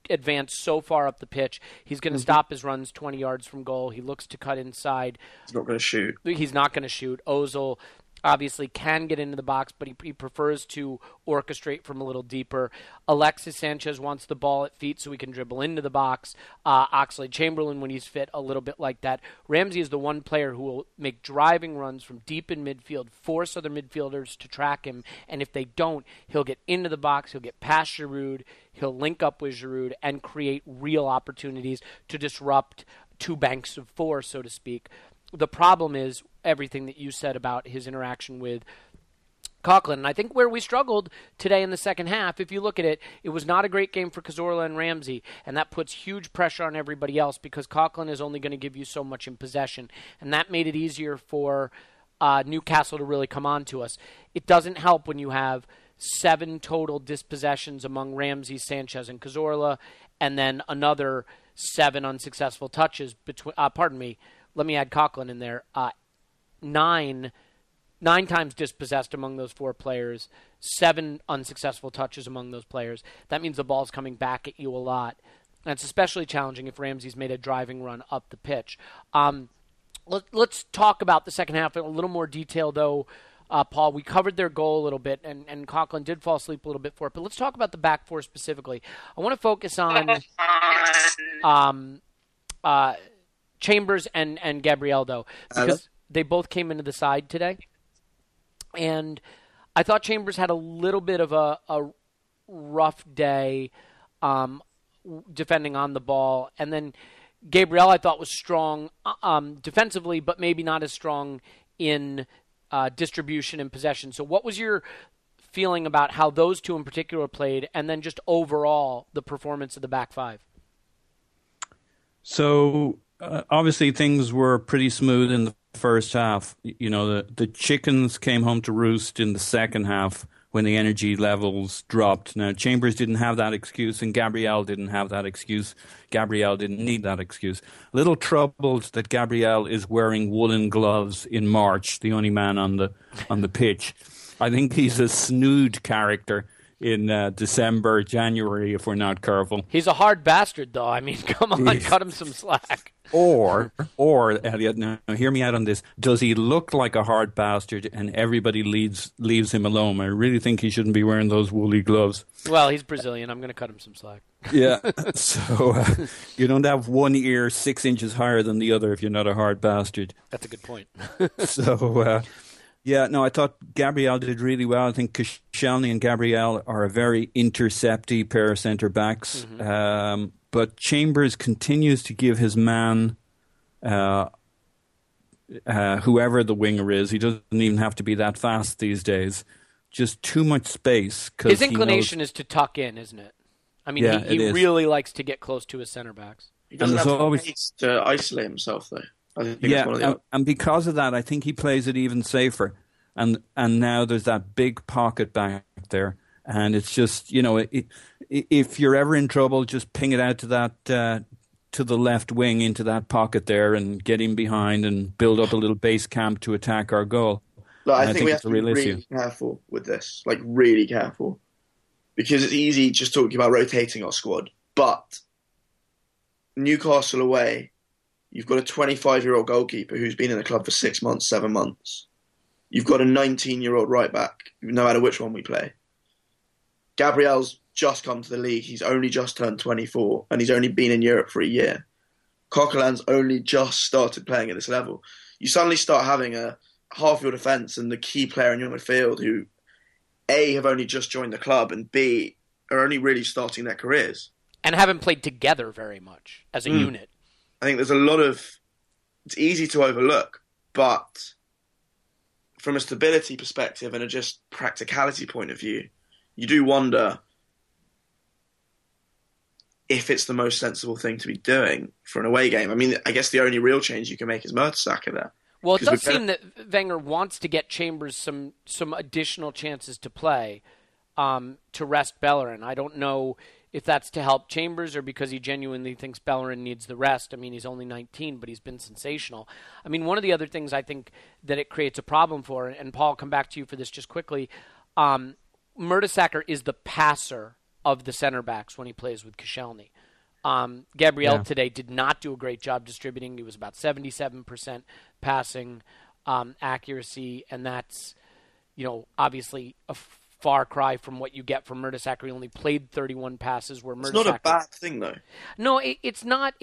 advance so far up the pitch. He's going to stop his runs 20 yards from goal. He looks to cut inside. He's not going to shoot. Ozil obviously can get into the box, but he prefers to orchestrate from a little deeper. Alexis Sanchez wants the ball at feet so he can dribble into the box. Oxlade-Chamberlain, when he's fit, a little bit like that. Ramsey is the one player who will make driving runs from deep in midfield, force other midfielders to track him, and if they don't, he'll get into the box, he'll get past Giroud, he'll link up with Giroud, and create real opportunities to disrupt two banks of four, so to speak. The problem is everything that you said about his interaction with Coquelin. And I think where we struggled today in the second half, if you look at it, it was not a great game for Cazorla and Ramsey, and that puts huge pressure on everybody else because Coquelin is only going to give you so much in possession, and that made it easier for Newcastle to really come on to us. It doesn't help when you have 7 total dispossessions among Ramsey, Sanchez, and Cazorla, and then another 7 unsuccessful touches between. Let me add Coquelin in there. 9 times dispossessed among those 4 players, 7 unsuccessful touches among those players. That means the ball's coming back at you a lot. And it's especially challenging if Ramsey's made a driving run up the pitch. Let's talk about the second half in a little more detail, though, Paul. We covered their goal a little bit, and Coquelin did fall asleep a little bit for it. But let's talk about the back four specifically. I want to focus on Chambers and Gabriel, though, because they both came into the side today. And I thought Chambers had a little bit of a rough day defending on the ball. And then Gabriel, I thought, was strong defensively, but maybe not as strong in distribution and possession. So what was your feeling about how those two in particular played, and then just overall the performance of the back five? So obviously things were pretty smooth in the first half. You know, the chickens came home to roost in the second half when the energy levels dropped. Now, Chambers didn't have that excuse, and Gabriel didn't have that excuse. Gabriel didn't need that excuse. A little troubled that Gabriel is wearing woolen gloves in March, the only man on the pitch. I think he's a snood character in December, January, if we're not careful. He's a hard bastard, though. I mean, come on, cut him some slack. Or Elliot, now hear me out on this. Does he look like a hard bastard and everybody leaves him alone? I really think he shouldn't be wearing those woolly gloves. Well, he's Brazilian. I'm going to cut him some slack. Yeah. So you don't have one ear 6 inches higher than the other if you're not a hard bastard. That's a good point. So, yeah, no, I thought Gabriel did really well. I think Koscielny and Gabriel are a very intercepty pair of centre-backs. Mm-hmm. But Chambers continues to give his man, whoever the winger is, he doesn't even have to be that fast these days, just too much space. His inclination is to tuck in, isn't it? I mean, yeah, he really likes to get close to his centre-backs. He doesn't have to isolate himself, though. I think it's one of the and because of that, I think he plays it even safer. And now there's that big pocket back there. And it's just, you know, if you're ever in trouble, just ping it out to that to the left wing into that pocket there and get in behind and build up a little base camp to attack our goal. Look, I think we have to be really careful with this, like really careful, because it's easy just talking about rotating our squad. But Newcastle away, you've got a 25-year-old goalkeeper who's been in the club for 6 months, 7 months. You've got a 19-year-old right back, no matter which one we play. Gabriel's just come to the league. He's only just turned 24, and he's only been in Europe for a year. Coquelin's only just started playing at this level. You suddenly start having a half your defence and the key player in your midfield who, A, have only just joined the club, and B, are only really starting their careers. And haven't played together very much as a unit. I think there's a lot of... It's easy to overlook, but from a stability perspective and a just practicality point of view, you do wonder if it's the most sensible thing to be doing for an away game. I mean, I guess the only real change you can make is Mertesacker there. Well, it does seem that Wenger wants to get Chambers some additional chances to play to rest Bellerin. I don't know if that's to help Chambers or because he genuinely thinks Bellerin needs the rest. I mean, he's only 19, but he's been sensational. I mean, one of the other things I think that it creates a problem for, and Paul, I'll come back to you for this just quickly, Mertesacker is the passer of the center backs when he plays with Koscielny. Gabriel today did not do a great job distributing. He was about 77% passing accuracy, and that's, you know, obviously a far cry from what you get from Mertesacker. He only played 31 passes. Where it's not a bad thing, though. No, it's not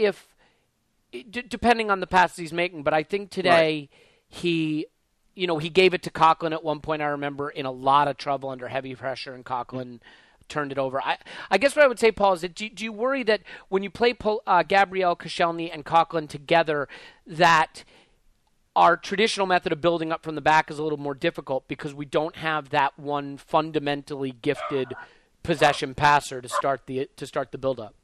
depending on the passes he's making. But I think today he gave it to Coquelin at one point, I remember, in a lot of trouble under heavy pressure, and Coquelin turned it over. I guess what I would say, Paul, is that do you worry that when you play Gabriel, Koscielny, and Coquelin together, that our traditional method of building up from the back is a little more difficult because we don't have that one fundamentally gifted possession passer to start the build-up?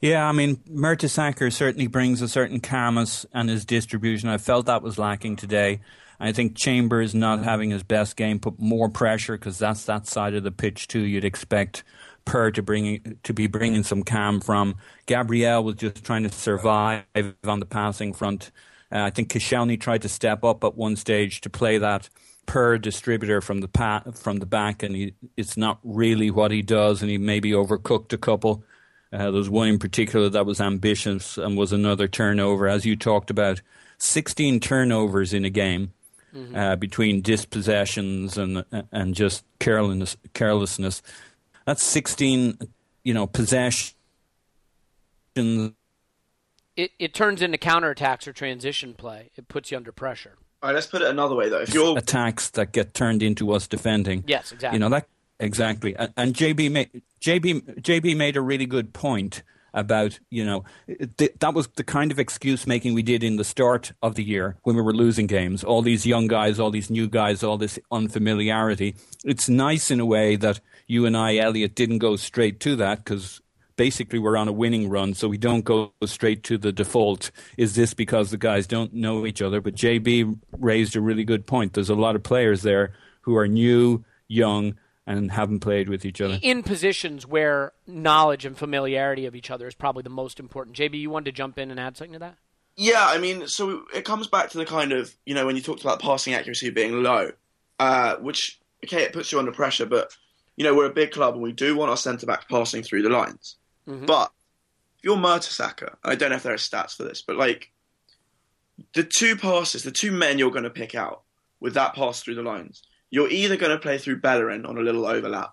Yeah, I mean, Mertesacker certainly brings a certain calmness and his distribution. I felt that was lacking today. I think Chambers not having his best game put more pressure because that's that side of the pitch too. You'd expect Per to be bringing some calm from. Gabriel was just trying to survive on the passing front. I think Koscielny tried to step up at one stage to play that Per distributor from the back, and it's not really what he does, and he maybe overcooked a couple. There was one in particular that was ambitious and was another turnover, as you talked about. 16 turnovers in a game between dispossessions and just carelessness. That's 16, possessions. It turns into counterattacks or transition play. It puts you under pressure. All right, let's put it another way, though. If you're attacks that get turned into us defending. Yes, exactly. Exactly. And JB made a really good point about, that was the kind of excuse making we did in the start of the year when we were losing games. All these young guys, all these new guys, all this unfamiliarity. It's nice in a way that you and I, Elliot, didn't go straight to that because basically we're on a winning run, so we don't go straight to the default. Is this because the guys don't know each other? But JB raised a really good point. There's a lot of players there who are new, young, and haven't played with each other. In positions where knowledge and familiarity of each other is probably the most important. JB, you wanted to jump in and add something to that? Yeah, I mean, so it comes back to the kind of, when you talked about passing accuracy being low, which, okay, it puts you under pressure, but, we're a big club and we do want our centre-backs passing through the lines. Mm-hmm. But if you're Mertesacker, I don't know if there are stats for this, but, the two men you're going to pick out with that pass through the lines, you're either going to play through Bellerin on a little overlap,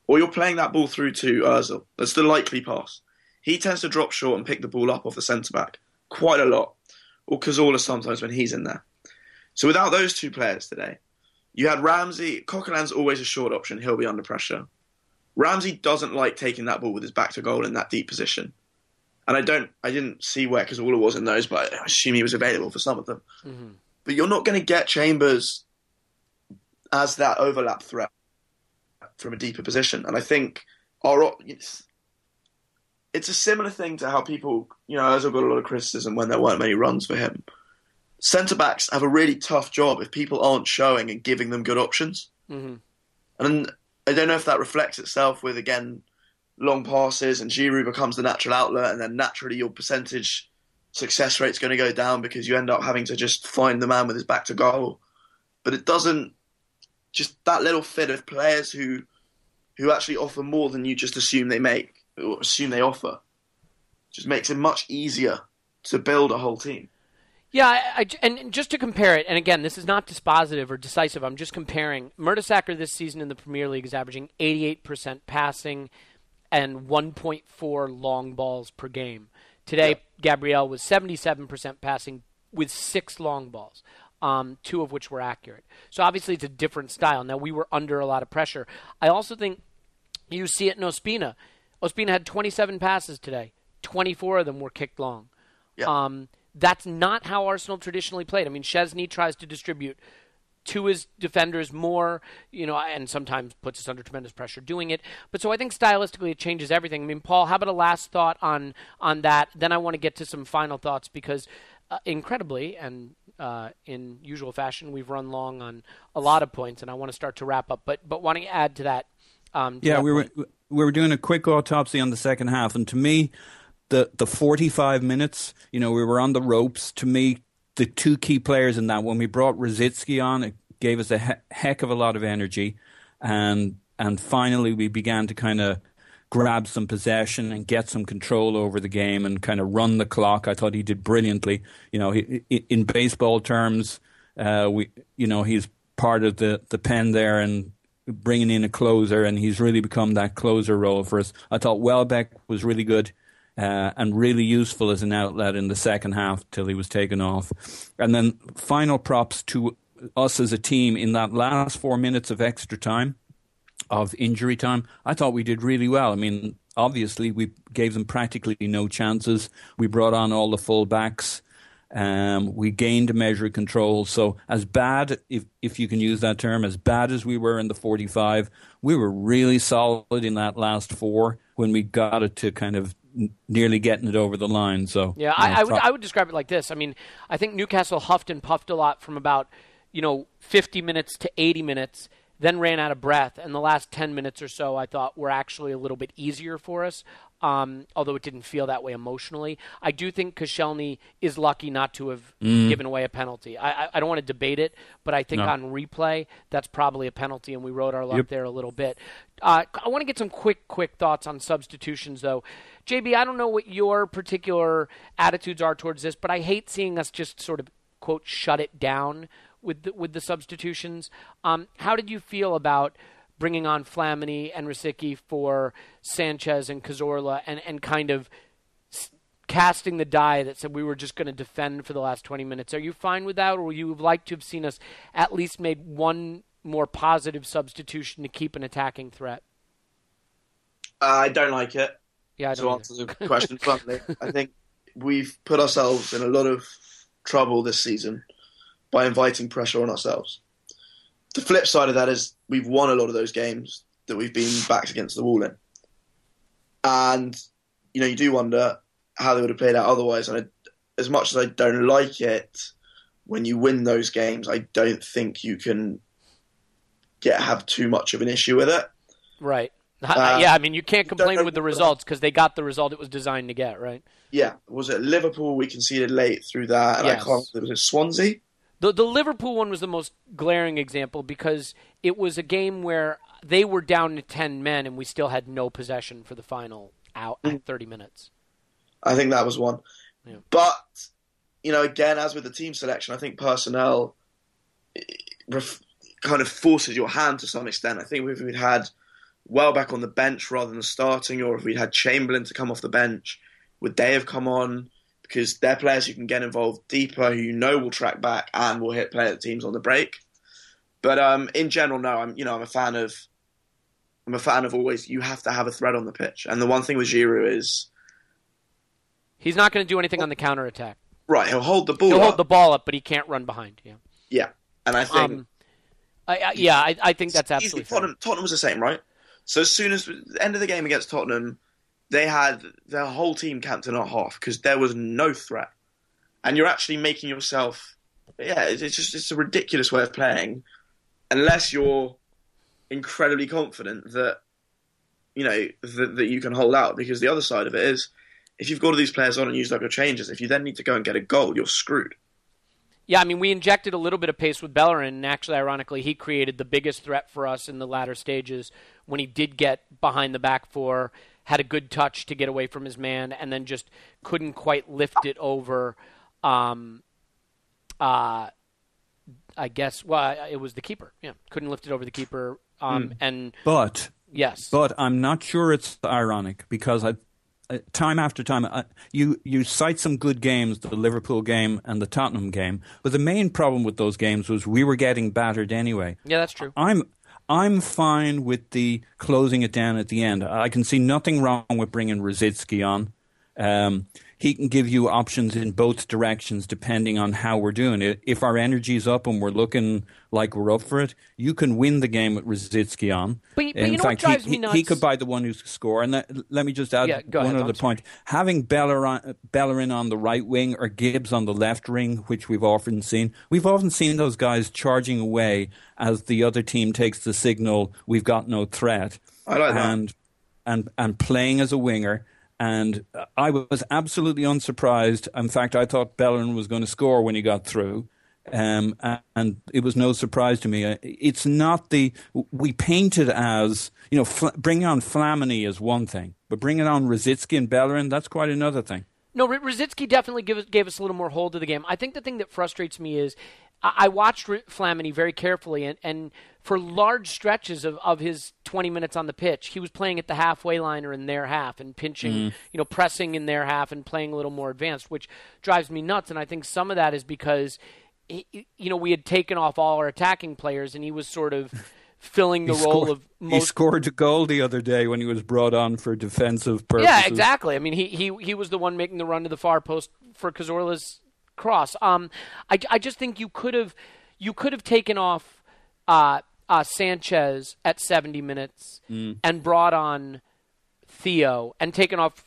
or you're playing that ball through to Ozil. That's the likely pass. He tends to drop short and pick the ball up off the centre-back quite a lot, or Cazorla sometimes when he's in there. So without those two players today, you had Ramsey. Coquelin's always a short option. He'll be under pressure. Ramsey doesn't like taking that ball with his back to goal in that deep position. And I didn't see where Cazorla was in those, but I assume he was available for some of them. Mm-hmm. But you're not going to get Chambers as that overlap threat from a deeper position. And I think it's a similar thing to how people, as I've got a lot of criticism when there weren't many runs for him. Centre-backs have a really tough job if people aren't showing and giving them good options. Mm-hmm. And I don't know if that reflects itself with, again, long passes and Giroud becomes the natural outlet, and then naturally your percentage success rate's going to go down because you end up having to just find the man with his back to goal. But it doesn't. Just that little fit of players who actually offer more than you just assume they make or assume they offer, just makes it much easier to build a whole team. Yeah, and just to compare it, and again, this is not dispositive or decisive. I'm just comparing. Mertesacker this season in the Premier League is averaging 88% passing and 1.4 long balls per game. Today, Gabriel was 77% passing with 6 long balls. 2 of which were accurate. So obviously it's a different style. Now, we were under a lot of pressure. I also think you see it in Ospina. Ospina had 27 passes today. 24 of them were kicked long. Yeah. That's not how Arsenal traditionally played. I mean, Szczesny tries to distribute to his defenders more, and sometimes puts us under tremendous pressure doing it. But so I think stylistically it changes everything. I mean, Paul, how about a last thought on that? Then I want to get to some final thoughts because incredibly and in usual fashion, we've run long on a lot of points, and I want to start to wrap up. But want to add to that. We were doing a quick autopsy on the second half, and to me, the 45 minutes, we were on the ropes. To me, the two key players in that, when we brought Rosicky on, it gave us a heck of a lot of energy, and finally we began to kind of grab some possession and get some control over the game and kind of run the clock. I thought he did brilliantly. In baseball terms, he's part of the pen there and bringing in a closer, and he's really become that closer role for us. I thought Welbeck was really good and really useful as an outlet in the second half till he was taken off. And then final props to us as a team in that last 4 minutes of extra time, of injury time. I thought we did really well. I mean, obviously we gave them practically no chances. We brought on all the full backs. We gained a measure of control. So as bad, if you can use that term, as bad as we were in the 45, we were really solid in that last 4 when we got it to kind of nearly getting it over the line. So yeah, I would describe it like this. I mean, I think Newcastle huffed and puffed a lot from about 50 minutes to 80 minutes, then ran out of breath. And the last 10 minutes or so, I thought were actually a little bit easier for us. although it didn't feel that way emotionally. I do think Koscielny is lucky not to have given away a penalty. I don't want to debate it, but I think on replay, that's probably a penalty, and we rode our luck there a little bit. I want to get some quick thoughts on substitutions, though. JB, I don't know what your particular attitudes are towards this, but I hate seeing us just sort of, quote, shut it down with the substitutions. How did you feel about bringing on Flamini and Rosicky for Sanchez and Cazorla and kind of casting the die that said we were just going to defend for the last 20 minutes? Are you fine with that, or would you have liked to have seen us at least made one more positive substitution to keep an attacking threat? I don't like it. Yeah, I don't to answer the question bluntly. I think we've put ourselves in a lot of trouble this season by inviting pressure on ourselves. The flip side of that is we've won a lot of those games that we've been backed against the wall in. And, you do wonder how they would have played out otherwise. And as much as I don't like it, when you win those games, I don't think you can have too much of an issue with it. Right. Yeah, I mean, you can't complain with the results because they got the result it was designed to get, right? Yeah. Was it Liverpool? We conceded late through that. And yes. Was it Swansea? The Liverpool one was the most glaring example because it was a game where they were down to 10 men and we still had no possession for the final 30 minutes. I think that was one. Yeah. But, again, as with the team selection, I think personnel kind of forces your hand to some extent. I think if we'd had Welbeck on the bench rather than starting, or if we'd had Chamberlain to come off the bench, would they have come on? Because they're players who can get involved deeper, who will track back and will hit player teams on the break. But in general, no, I'm a fan of always you have to have a threat on the pitch. And the one thing with Giroud is he's not going to do anything on the counter attack. Right, he'll hold the ball. He'll hold the ball up, but he can't run behind. Yeah. Yeah, and I think I think that's absolutely fair. Tottenham was the same, right? So as soon as the end of the game against Tottenham, they had their whole team camped in our half because there was no threat. And you're actually making yourself... Yeah, it's a ridiculous way of playing unless you're incredibly confident that, that you can hold out. Because the other side of it is, if you've got all these players on and used up your changes, if you then need to go and get a goal, you're screwed. Yeah, I mean, we injected a little bit of pace with Bellerin, and actually, ironically, he created the biggest threat for us in the latter stages when he did get behind the back four, had a good touch to get away from his man, and then just couldn't quite lift it over, I guess, it was the keeper. Yeah, couldn't lift it over the keeper. But I'm not sure it's ironic because time after time, you cite some good games, the Liverpool game and the Tottenham game, but the main problem with those games was we were getting battered anyway. Yeah, that's true. I'm fine with the closing it down at the end. I can see nothing wrong with bringing Rosicky on. He can give you options in both directions depending on how we're doing it. If our energy's up and we're looking like we're up for it, you can win the game with Rosicky on. But in fact, what drives me nuts? He could buy the one who's score. And let me just add one other point. Having Bellerin on the right wing or Gibbs on the left wing, which we've often seen those guys charging away as the other team takes the signal, we've got no threat. I like that. And playing as a winger. And I was absolutely unsurprised. In fact, I thought Bellerin was going to score when he got through. And it was no surprise to me. It's not we paint it as, bringing on Flamini is one thing, but bringing on Rosicky and Bellerin, that's quite another thing. No, Rosicky definitely gave us a little more hold of the game. I think the thing that frustrates me is I watched Flamini very carefully, and for large stretches of his 20 minutes on the pitch, he was playing at the halfway line or in their half and pinching, pressing in their half and playing a little more advanced, which drives me nuts. And I think some of that is because, we had taken off all our attacking players, and he was sort of filling the role of most... He scored a goal the other day when he was brought on for defensive purposes. Yeah, exactly. I mean, he was the one making the run to the far post for Cazorla's cross. I just think you could have taken off Sanchez at 70 minutes and brought on Theo and taken off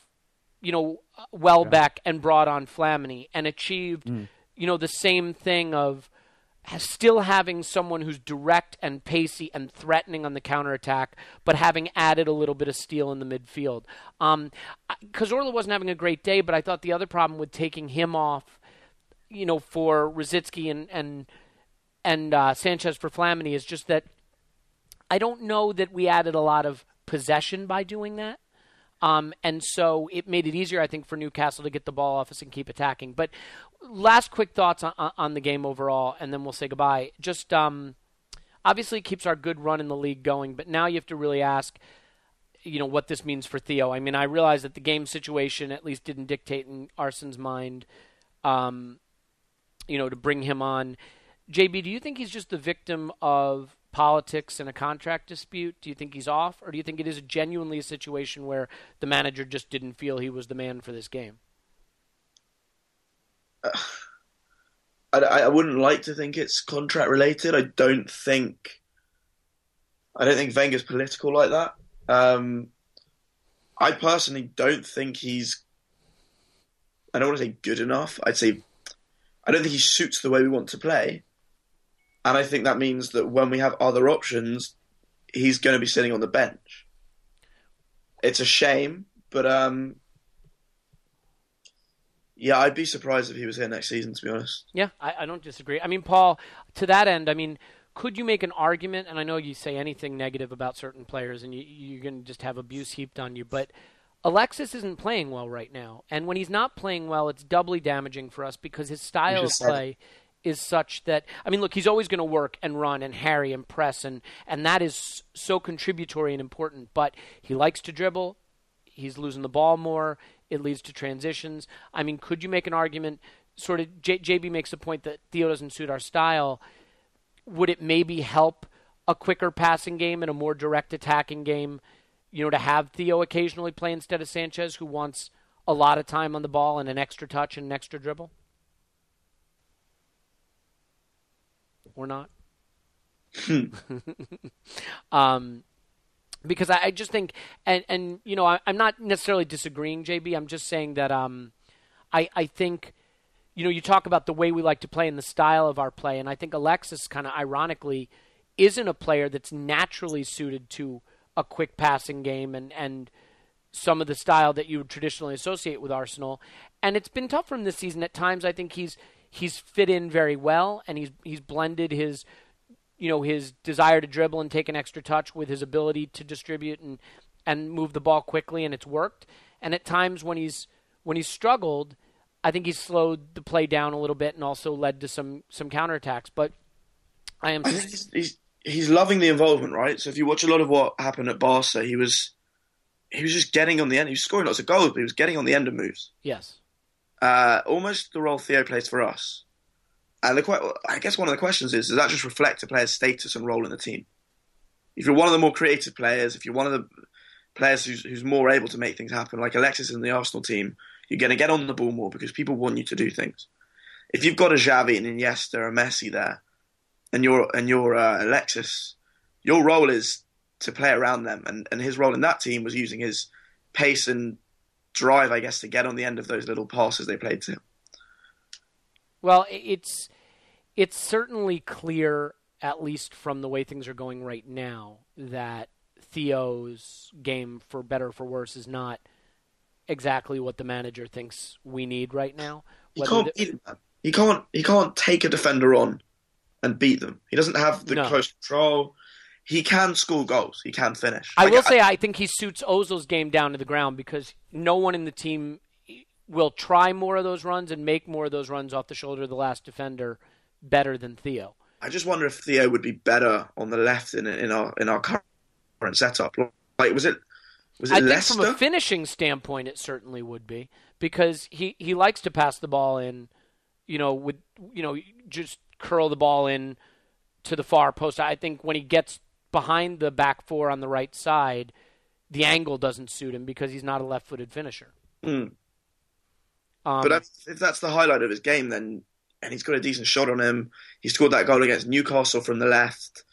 Welbeck and brought on Flamini and achieved the same thing of still having someone who's direct and pacey and threatening on the counterattack, but having added a little bit of steel in the midfield. Cazorla wasn't having a great day, but I thought the other problem with taking him off, for Rosicky and Sanchez for Flamini is just that I don't know that we added a lot of possession by doing that. And so it made it easier, I think, for Newcastle to get the ball off us and keep attacking. But last quick thoughts on the game overall, and then we'll say goodbye. Just obviously it keeps our good run in the league going, but now you have to really ask, what this means for Theo. I mean, I realize that the game situation at least didn't dictate in Arsen's mind, to bring him on. JB, do you think he's just the victim of politics and a contract dispute? Do you think he's off, or do you think it is genuinely a situation where the manager just didn't feel he was the man for this game? I wouldn't like to think it's contract related. I don't think Wenger's political like that. I personally don't think he's, I don't want to say good enough. I'd say I don't think he suits the way we want to play. And I think that means that when we have other options, he's going to be sitting on the bench. It's a shame, but I'd be surprised if he was here next season, to be honest. Yeah, I don't disagree. I mean, Paul, to that end, could you make an argument, and I know you say anything negative about certain players and you're going to just have abuse heaped on you, but Alexis isn't playing well right now. And when he's not playing well, it's doubly damaging for us because his style of play is such that, look, he's always going to work and run and harry and press, and that is so contributory and important. But he likes to dribble. He's losing the ball more. It leads to transitions. Could you make an argument, sort of, JB makes the point that Theo doesn't suit our style. Would it maybe help a quicker passing game and a more direct attacking game, to have Theo occasionally play instead of Sanchez, who wants a lot of time on the ball and an extra touch and an extra dribble? Or not? Because I just think, and I'm not necessarily disagreeing, JB. I'm just saying that I think, you talk about the way we like to play and the style of our play, and I think Alexis kind of ironically isn't a player that's naturally suited to a quick passing game and some of the style that you would traditionally associate with Arsenal. And it's been tough for him this season. At times I think he's fit in very well, and he's blended his desire to dribble and take an extra touch with his ability to distribute and move the ball quickly, and it's worked. And at times when he's struggled, I think he's slowed the play down a little bit and also led to some counterattacks. But he's loving the involvement, right? So if you watch a lot of what happened at Barca, he was just getting on the end. He was scoring lots of goals, but he was getting on the end of moves. Yes. Almost the role Theo plays for us. And I guess one of the questions is, does that just reflect a player's status and role in the team? If you're one of the more creative players, if you're one of the players who's more able to make things happen, like Alexis in the Arsenal team, you're going to get on the ball more because people want you to do things. If you've got a Xavi and Iniesta, a Messi there, and you're Alexis, your role is to play around them. And his role in that team was using his pace and drive, I guess, to get on the end of those little passes they played to him. Well, it's certainly clear, at least from the way things are going right now, that Theo's game, for better or for worse, is not exactly what the manager thinks we need right now. He can't beat them. He can't take a defender on and beat them. He doesn't have the close control. He can score goals. He can finish. I will say I think he suits Ozil's game down to the ground because no one in the team will try more of those runs and make more of those runs off the shoulder of the last defender better than Theo. I just wonder if Theo would be better on the left in our current setup. Like, was it I Leicester? think from a finishing standpoint, it certainly would be because he likes to pass the ball in, just curl the ball in to the far post. I think when he gets behind the back four on the right side, the angle doesn't suit him because he's not a left-footed finisher. Mm. But if that's the highlight of his game, then, and he's got a decent shot on him, he scored that goal against Newcastle from the left.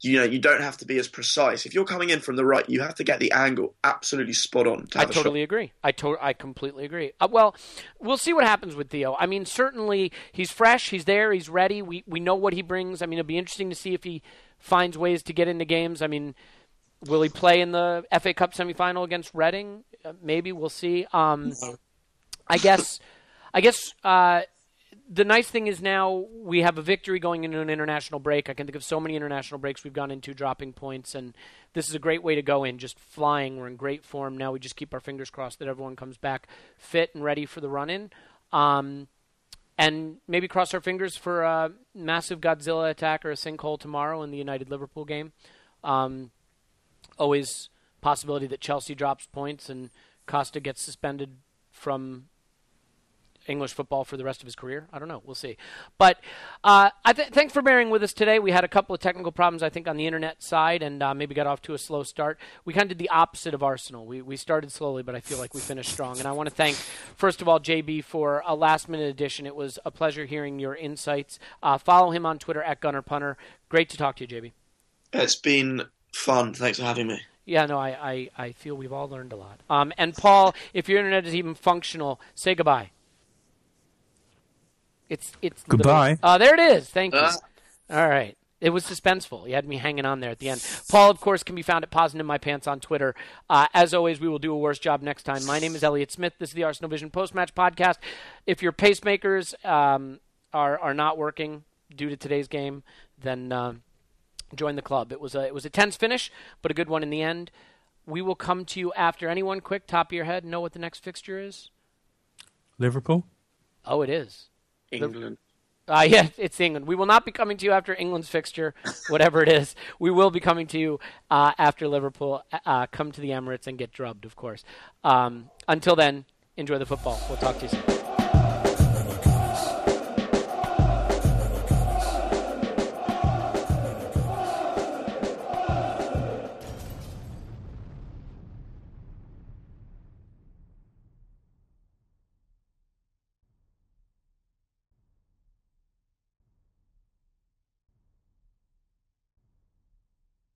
you don't have to be as precise. If you're coming in from the right, you have to get the angle absolutely spot on. I totally agree. I completely agree. Well, we'll see what happens with Theo. I mean, certainly he's fresh, he's there, he's ready. We know what he brings. I mean, it'll be interesting to see if he finds ways to get into games. I mean, will he play in the FA Cup semifinal against Reading? Maybe, we'll see. I guess the nice thing is now we have a victory going into an international break. I can think of so many international breaks we've gone into dropping points, and this is a great way to go in, just flying. We're in great form now. We just keep our fingers crossed that everyone comes back fit and ready for the run-in. And maybe cross our fingers for a massive Godzilla attack or a sinkhole tomorrow in the United-Liverpool game. Always possibility that Chelsea drops points and Costa gets suspended from English football for the rest of his career. I don't know. We'll see. But thanks for bearing with us today. We had a couple of technical problems, I think, on the internet side, and maybe got off to a slow start. We kind of did the opposite of Arsenal. We started slowly, but I feel like we finished strong. And I want to thank, first of all, JB for a last-minute addition. It was a pleasure hearing your insights. Follow him on Twitter @GunnerPunter. Great to talk to you, JB. It's been fun. Thanks for having me. Yeah, no, I feel we've all learned a lot. And Paul, if your internet is even functional, say goodbye. It's goodbye. There it is. Thank you. All right. It was suspenseful. You had me hanging on there at the end. Paul, of course, can be found at Posin in My Pants on Twitter. As always, we will do a worse job next time. My name is Elliot Smith. This is the Arsenal Vision post-match podcast. If your pacemakers are not working due to today's game, then join the club. It was a tense finish, but a good one in the end. We will come to you after. Anyone quick, top of your head, know what the next fixture is? Liverpool? Oh, it is. England. Yeah, it's England. We will not be coming to you after England's fixture, whatever it is. We will be coming to you after Liverpool come to the Emirates and get drubbed, of course. Until then, enjoy the football. We'll talk to you soon.